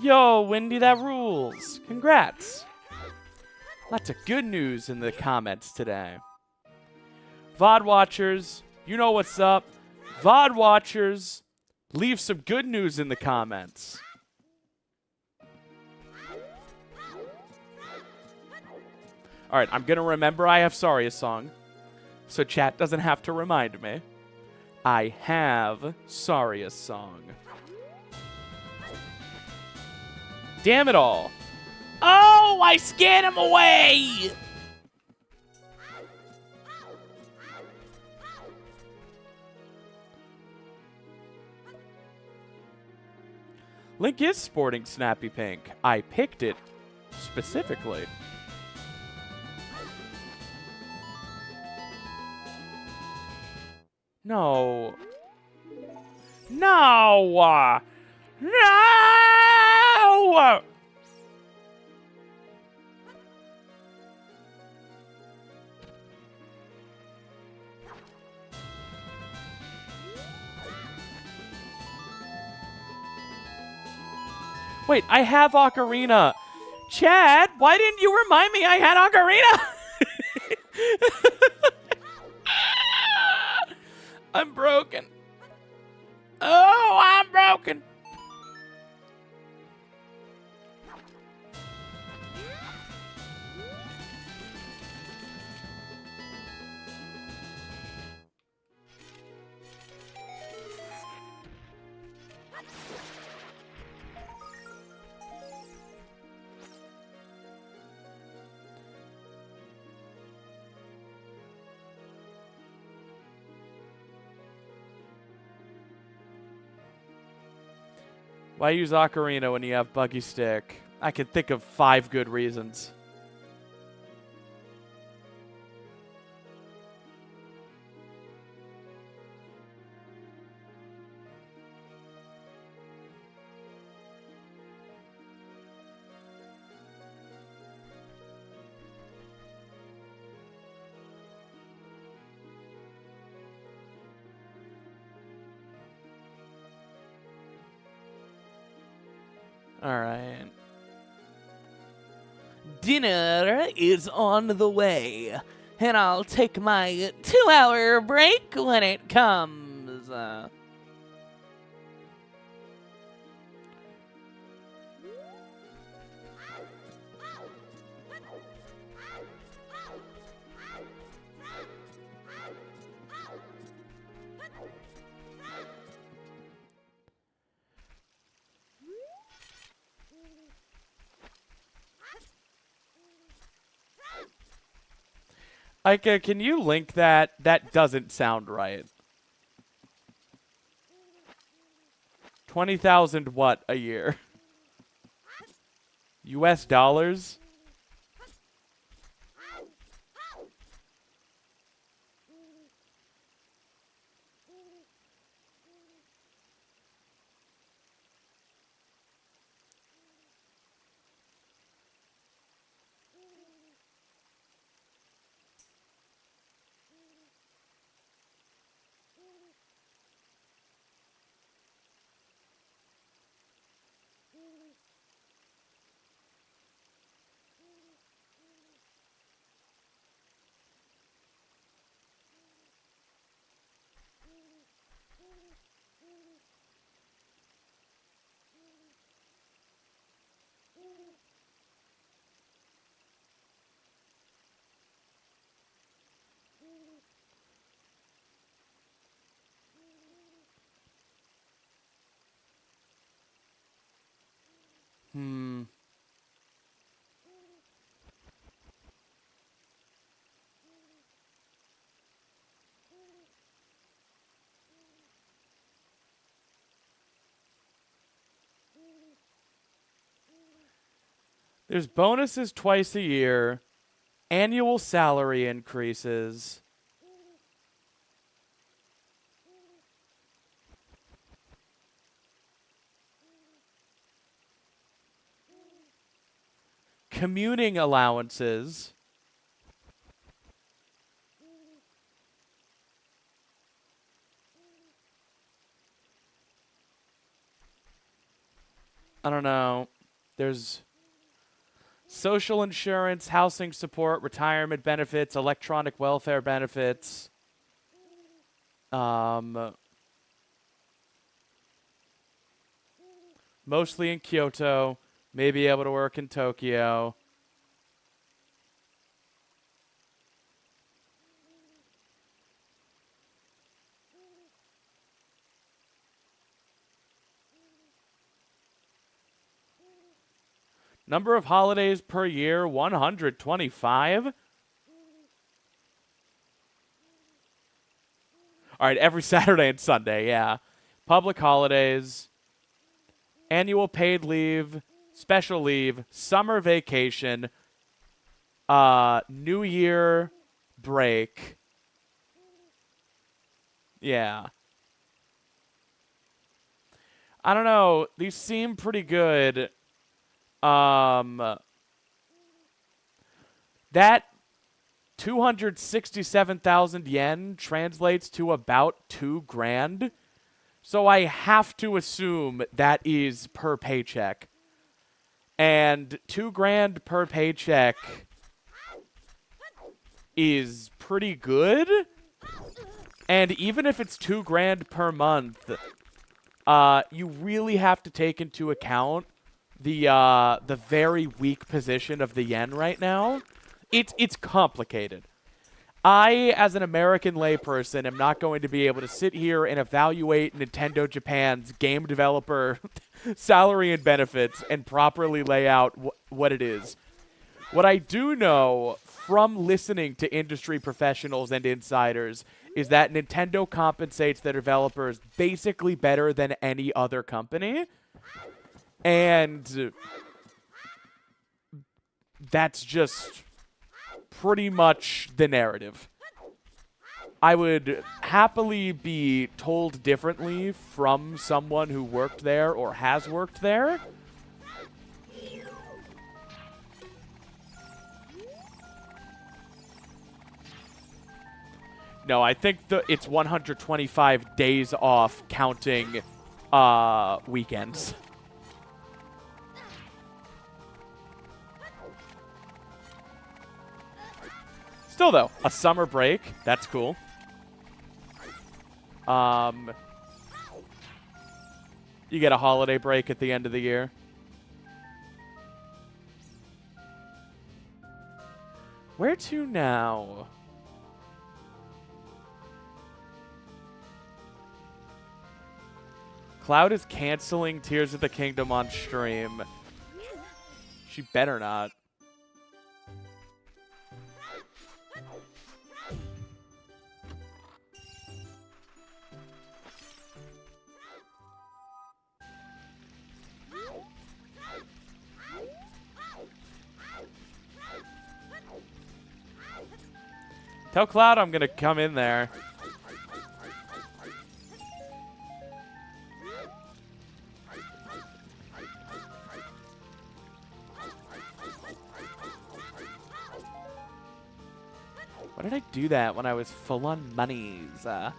S1: Yo, Wendy, that rules. Congrats. Lots of good news in the comments today. VOD watchers, you know what's up. VOD watchers, leave some good news in the comments. All right, I'm going to remember I have Sorry a song, so chat doesn't have to remind me. I have Sorry a song. Damn it all. Oh, I scared him away! Link is sporting Snappy Pink. I picked it specifically. No. No! No! Wait, I have Ocarina. Chad, why didn't you remind me I had Ocarina? I'm broken. Oh, I'm broken. Why use Ocarina when you have Buggy Stick? I can think of 5 good reasons.
S2: Alright. Dinner is on the way, and I'll take my 2-hour break when it comes.
S1: Ika, can you link that? That doesn't sound right. 20,000 what a year? US dollars? There's bonuses twice a year, annual salary increases. Commuting allowances. I don't know. There's social insurance, housing support, retirement benefits, electronic welfare benefits. Mostly in Kyoto. May be able to work in Tokyo. Number of holidays per year, 125. All right, every Saturday and Sunday, yeah. Public holidays, annual paid leave, special leave, summer vacation, New Year break. Yeah. I don't know. These seem pretty good. That 267,000 yen translates to about 2 grand. So I have to assume that is per paycheck. And 2 grand per paycheck is pretty good. And even if it's 2 grand per month, you really have to take into account the very weak position of the yen right now. It's complicated. I, as an American layperson, am not going to be able to sit here and evaluate Nintendo Japan's game developer salary and benefits and properly lay out what it is. What I do know from listening to industry professionals and insiders is that Nintendo compensates their developers basically better than any other company. And that's just pretty much the narrative. I would happily be told differently from someone who worked there or has worked there. No, I think it's 125 days off counting weekends. Still, though, a summer break. That's cool. You get a holiday break at the end of the year. Where to now? Cloud is canceling Tears of the Kingdom on stream. She better not. Tell Cloud I'm gonna come in there. Why did I do that when I was full on monies? Alright,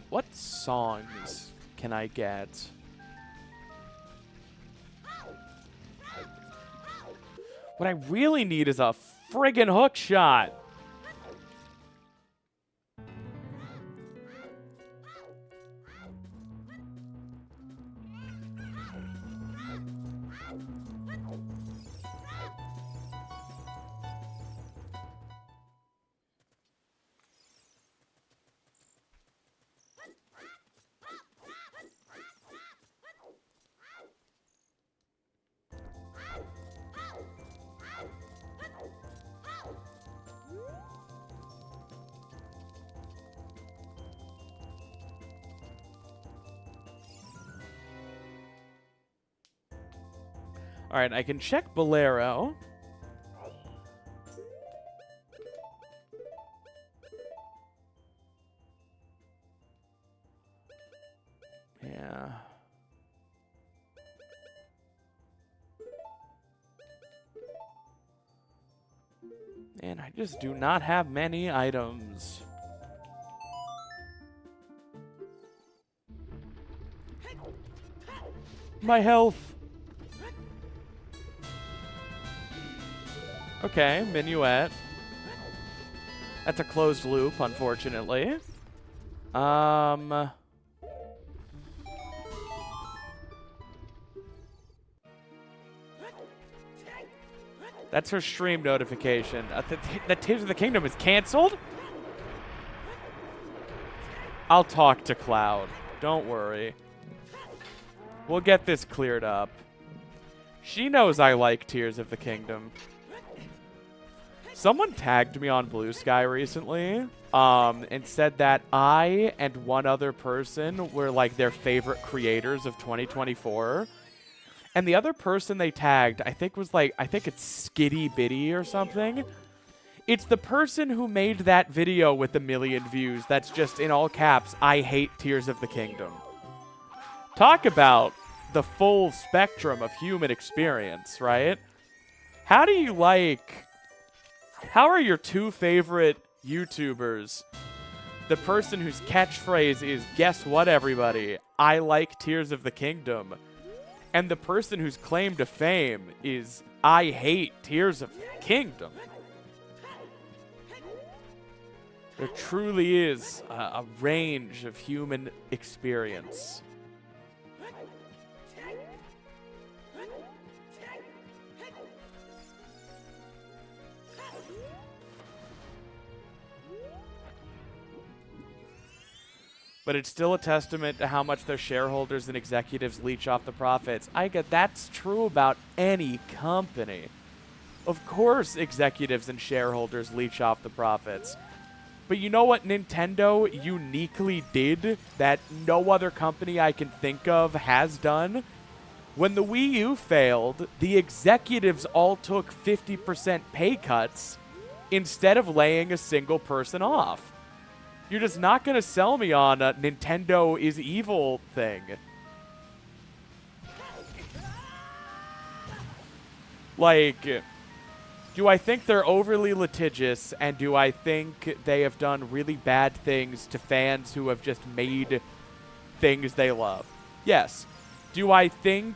S1: what songs can I get? What I really need is a friggin' hook shot. All right, I can check Bolero. Yeah. And I just do not have many items. My health. Okay, Minuet. That's a closed loop, unfortunately. That's her stream notification. The Tears of the Kingdom is canceled? I'll talk to Cloud. Don't worry. We'll get this cleared up. She knows I like Tears of the Kingdom. Someone tagged me on Blue Sky recently and said that I and one other person were like their favorite creators of 2024. And the other person they tagged, I think it's Skitty Bitty or something. It's the person who made that video with 1 million views that's just in all caps, I hate Tears of the Kingdom. Talk about the full spectrum of human experience, right? How are your two favorite YouTubers the person whose catchphrase is, guess what, everybody? I like Tears of the Kingdom. And the person whose claim to fame is, I hate Tears of the Kingdom. There truly is a range of human experience. But it's still a testament to how much their shareholders and executives leech off the profits. I get that's true about any company. Of course, executives and shareholders leech off the profits. But you know what Nintendo uniquely did that no other company I can think of has done? When the Wii U failed, the executives all took 50% pay cuts instead of laying a single person off. You're just not going to sell me on a Nintendo is evil thing. Like, do I think they're overly litigious, and do I think they have done really bad things to fans who have just made things they love? Yes. Do I think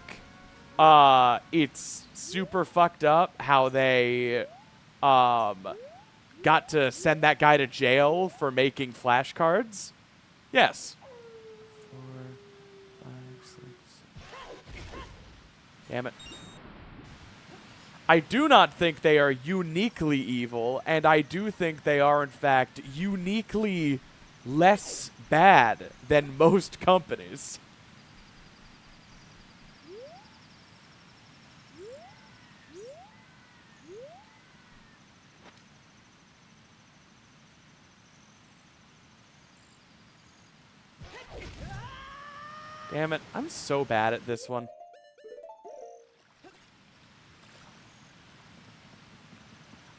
S1: it's super fucked up how they got to send that guy to jail for making flashcards? Yes. 4, 5, 6. Damn it. I do not think they are uniquely evil, and I do think they are, in fact, uniquely less bad than most companies. Damn it, I'm so bad at this one.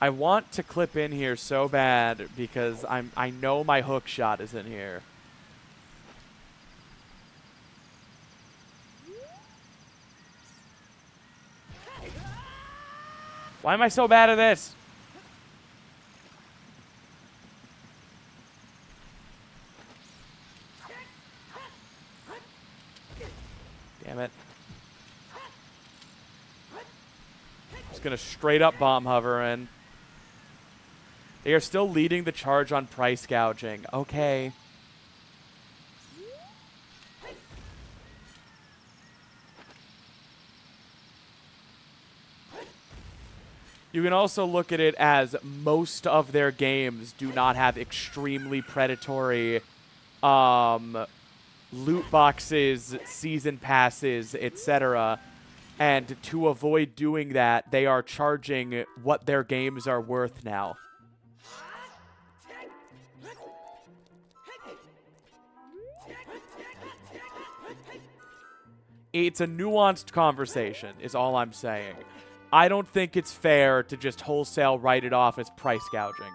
S1: I want to clip in here so bad because I know my hook shot is in here. Why am I so bad at this? Damn it. Just gonna straight up bomb hover in. They are still leading the charge on price gouging. Okay. You can also look at it as most of their games do not have extremely predatory loot boxes, season passes, etc. And to avoid doing that, they are charging what their games are worth now. It's a nuanced conversation, is all I'm saying. I don't think it's fair to just wholesale write it off as price gouging.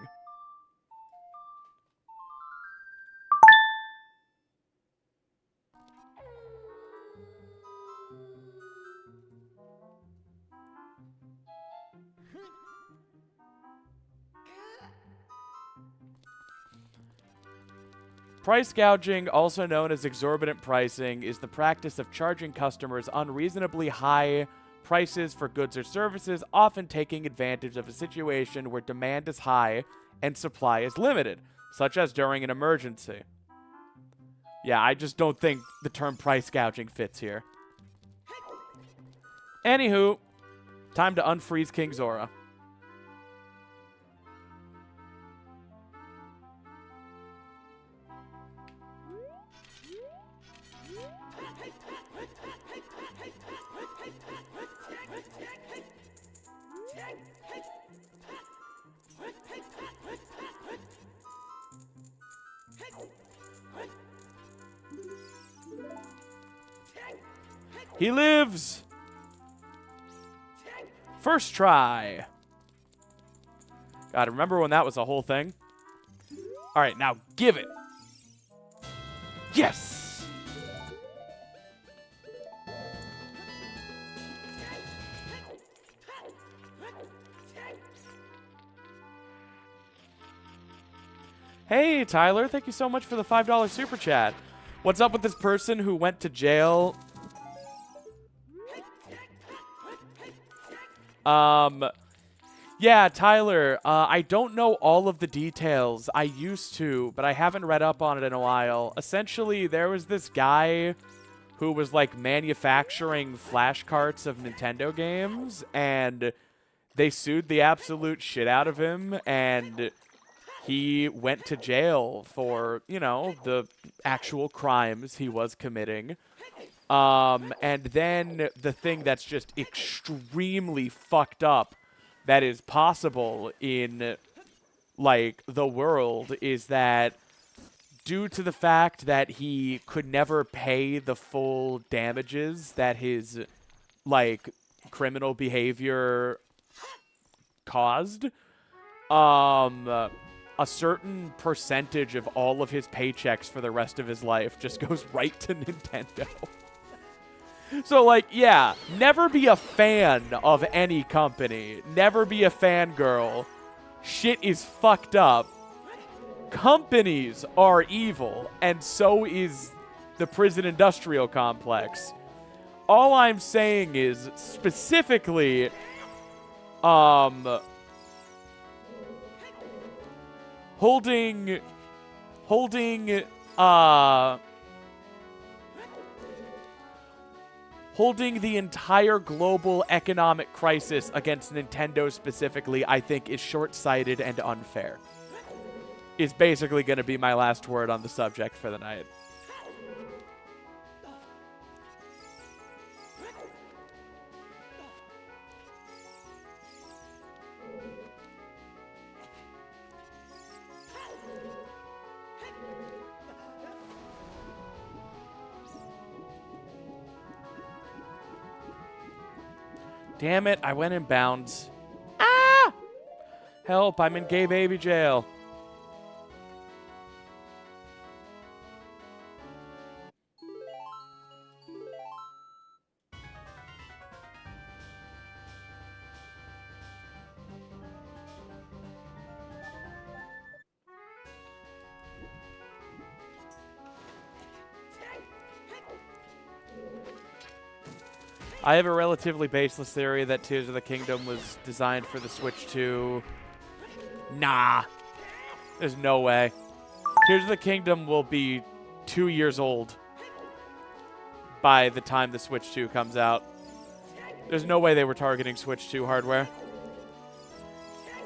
S1: Price gouging, also known as exorbitant pricing, is the practice of charging customers unreasonably high prices for goods or services, often taking advantage of a situation where demand is high and supply is limited, such as during an emergency. Yeah, I just don't think the term price gouging fits here. Anywho, time to unfreeze King Zora. He lives! First try. God, remember when that was a whole thing? Alright, now give it. Yes! Hey, Tyler, thank you so much for the $5 super chat. What's up with this person who went to jail? Yeah, Tyler, I don't know all of the details. I used to, but I haven't read up on it in a while. Essentially, there was this guy who was, like, manufacturing flashcards of Nintendo games, and they sued the absolute shit out of him, and he went to jail for, you know, the actual crimes he was committing. And then the thing that's just extremely fucked up that is possible in, like, the world is that due to the fact that he could never pay the full damages that his, like, criminal behavior caused, a certain percentage of all of his paychecks for the rest of his life just goes right to Nintendo. So, like, yeah, never be a fan of any company. Never be a fangirl. Shit is fucked up. Companies are evil, and so is the prison industrial complex. All I'm saying is specifically, holding the entire global economic crisis against Nintendo specifically, I think, is short-sighted and unfair. Is basically going to be my last word on the subject for the night. Damn it, I went in bounds. Ah! Help, I'm in gay baby jail. I have a relatively baseless theory that Tears of the Kingdom was designed for the Switch 2. Nah. There's no way. Tears of the Kingdom will be 2 years old by the time the Switch 2 comes out. There's no way they were targeting Switch 2 hardware.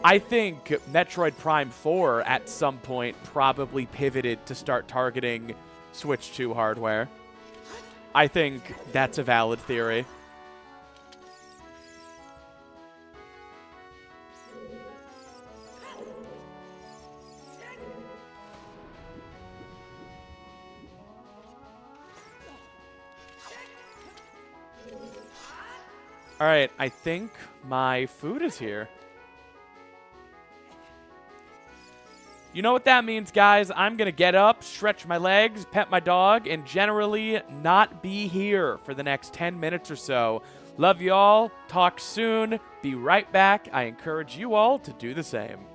S1: I think Metroid Prime 4 at some point probably pivoted to start targeting Switch 2 hardware. I think that's a valid theory. All right, I think my food is here. You know what that means, guys? I'm going to get up, stretch my legs, pet my dog, and generally not be here for the next 10 minutes or so. Love y'all. Talk soon. Be right back. I encourage you all to do the same.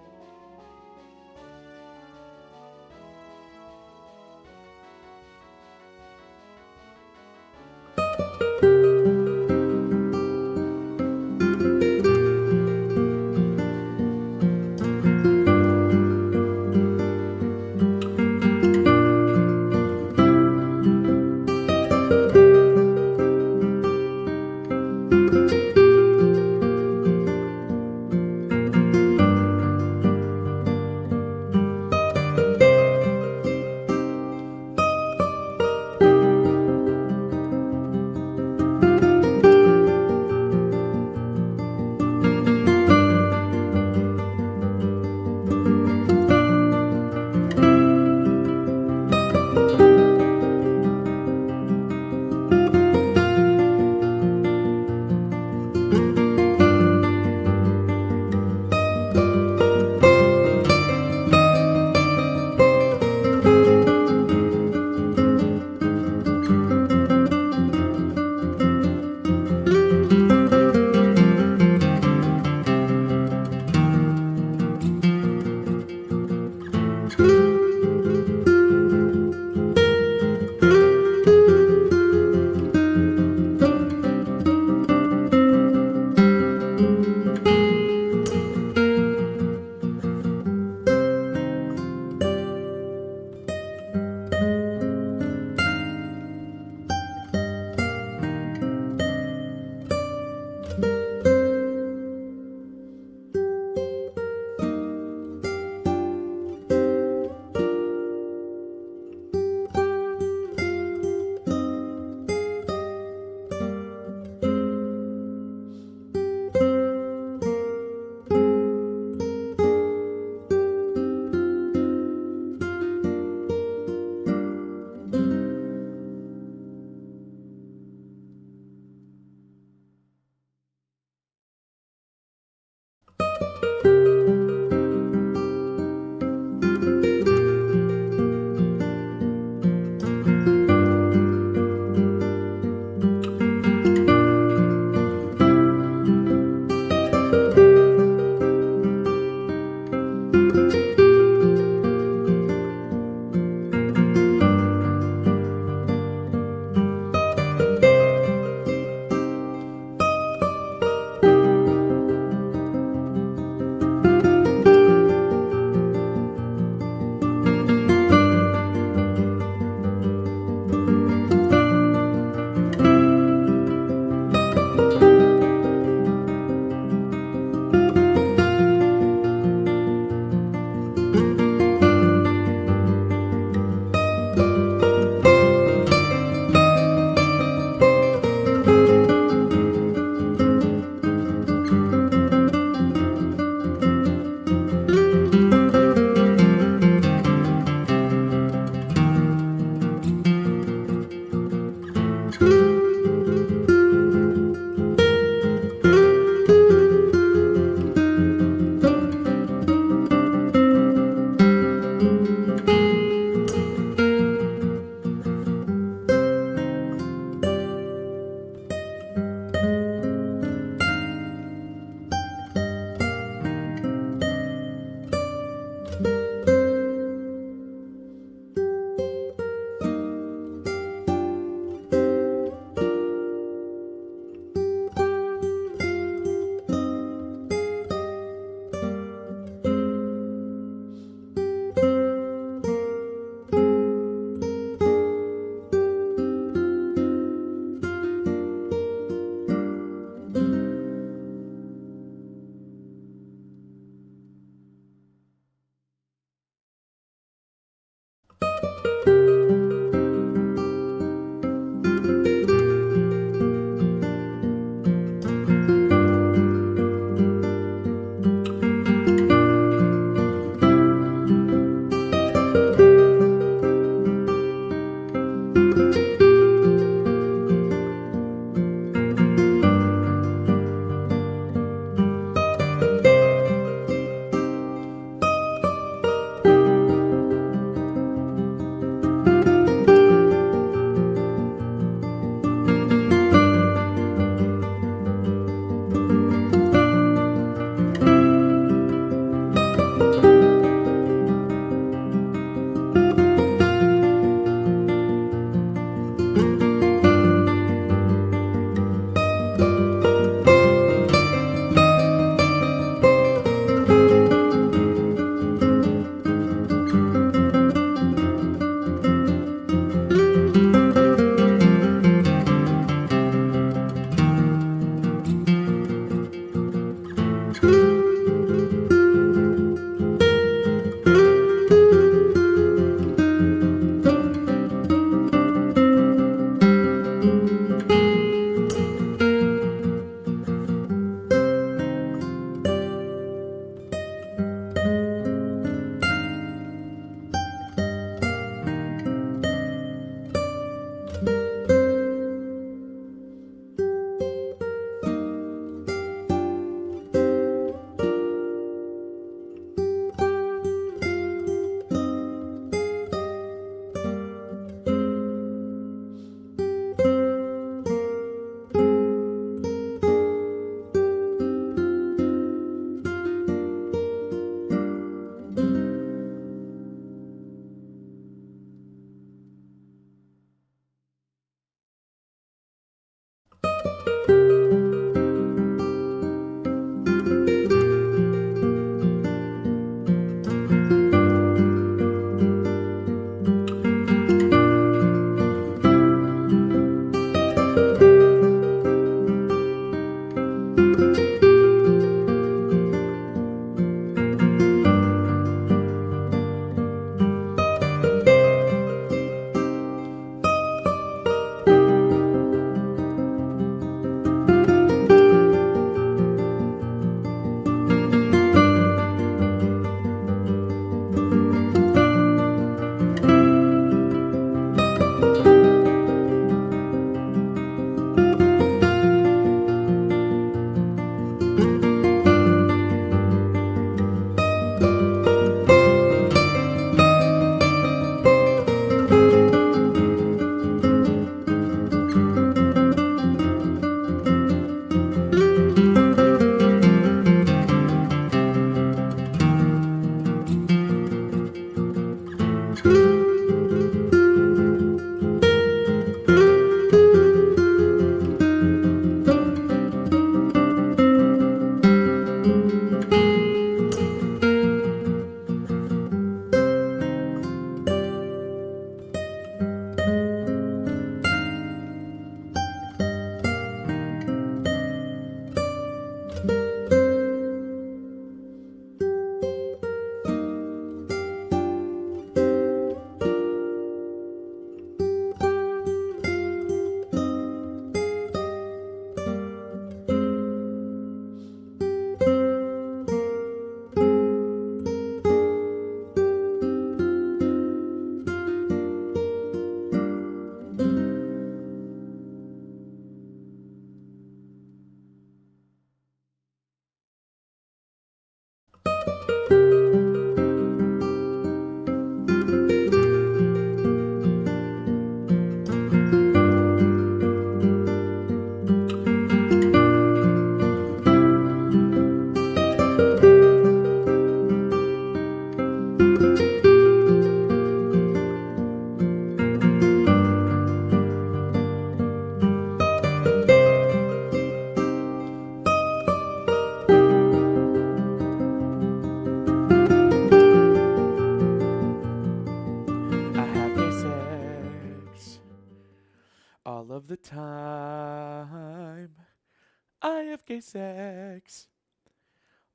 S1: gay sex.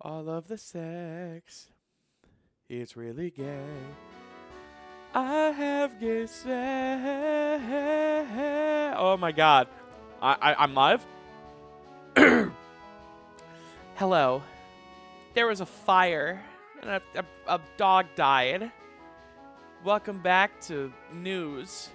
S1: All of the sex. It's really gay. I have gay sex. Oh my god. I'm live?
S2: Hello. There was a fire, and a dog died. Welcome back to news.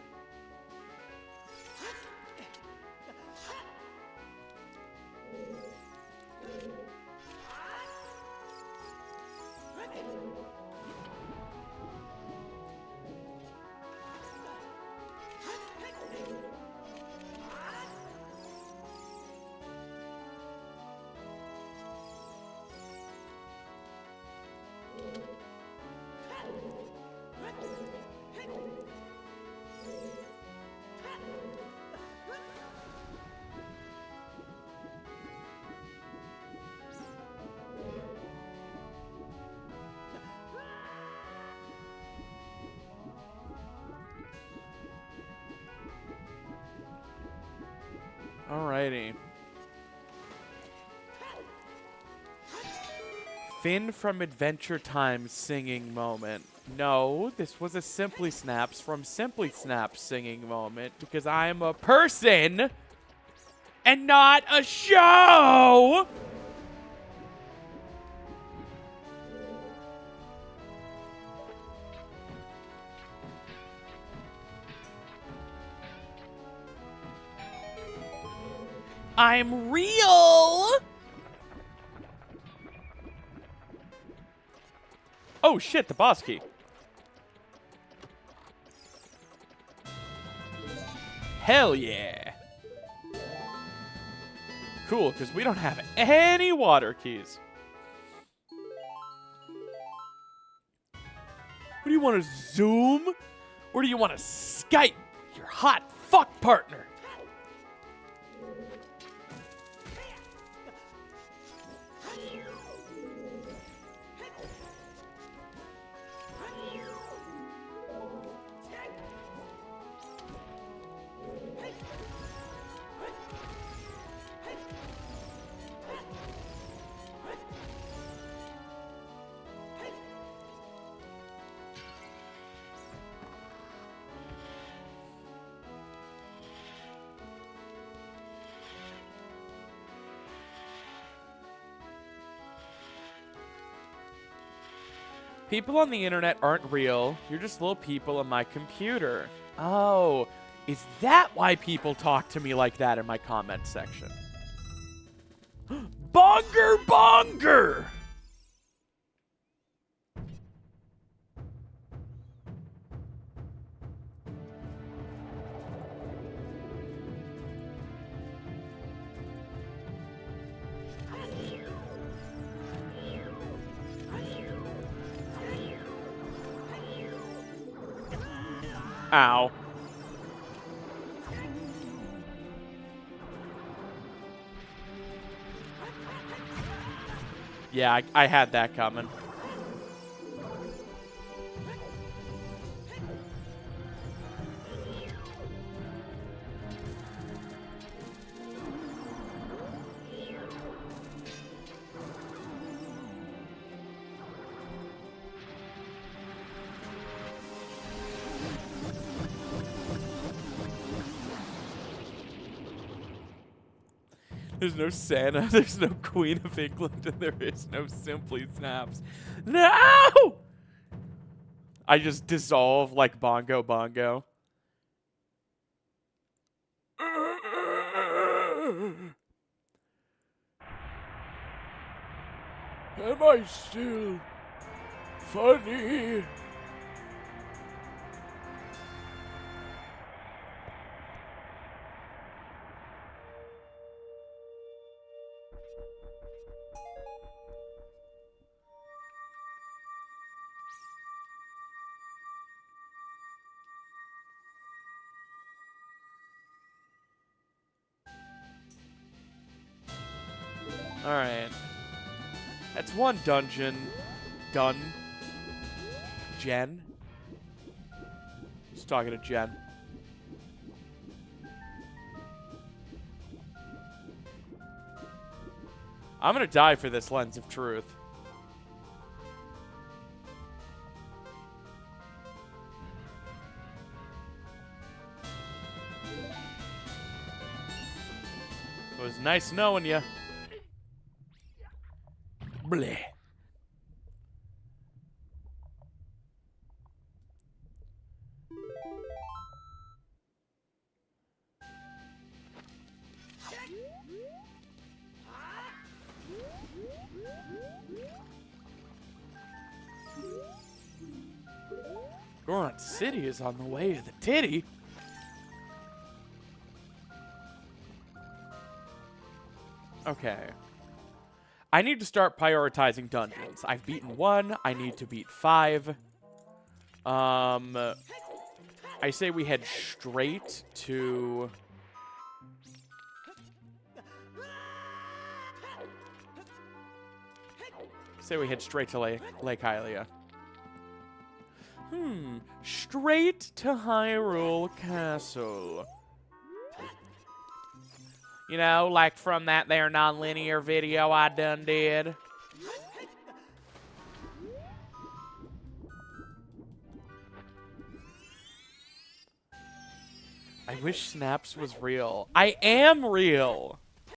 S1: Alrighty. Finn from Adventure Time singing moment. No, this was a SimplySnaps from SimplySnaps singing moment because I am a person and not a show!
S2: I'm real!
S1: Oh shit, the boss key. Hell yeah. Cool, because we don't have any water keys. What do you want to Zoom? Or do you want to Skype your hot fuck partner? People on the internet aren't real. You're just little people on my computer. Oh, is that why people talk to me like that in my comment section? Bonger bonger! Ow. Yeah, I had that coming. There's no Santa, there's no Queen of England, and there is no SimplySnaps. No! I just dissolve like Bongo Bongo. Am I still funny? Alright. That's one dungeon done. Jen? Just talking to Jen. I'm gonna die for this Lens of Truth. It was nice knowing you. Bleh. Goron City is on the way to the titty. Okay. I need to start prioritizing dungeons. I've beaten 1. I need to beat 5. I say we head straight to... Say we head straight to Lake Hylia. Straight to Hyrule Castle. You know, like from that there non-linear video I done did. I wish Snaps was real. I am real!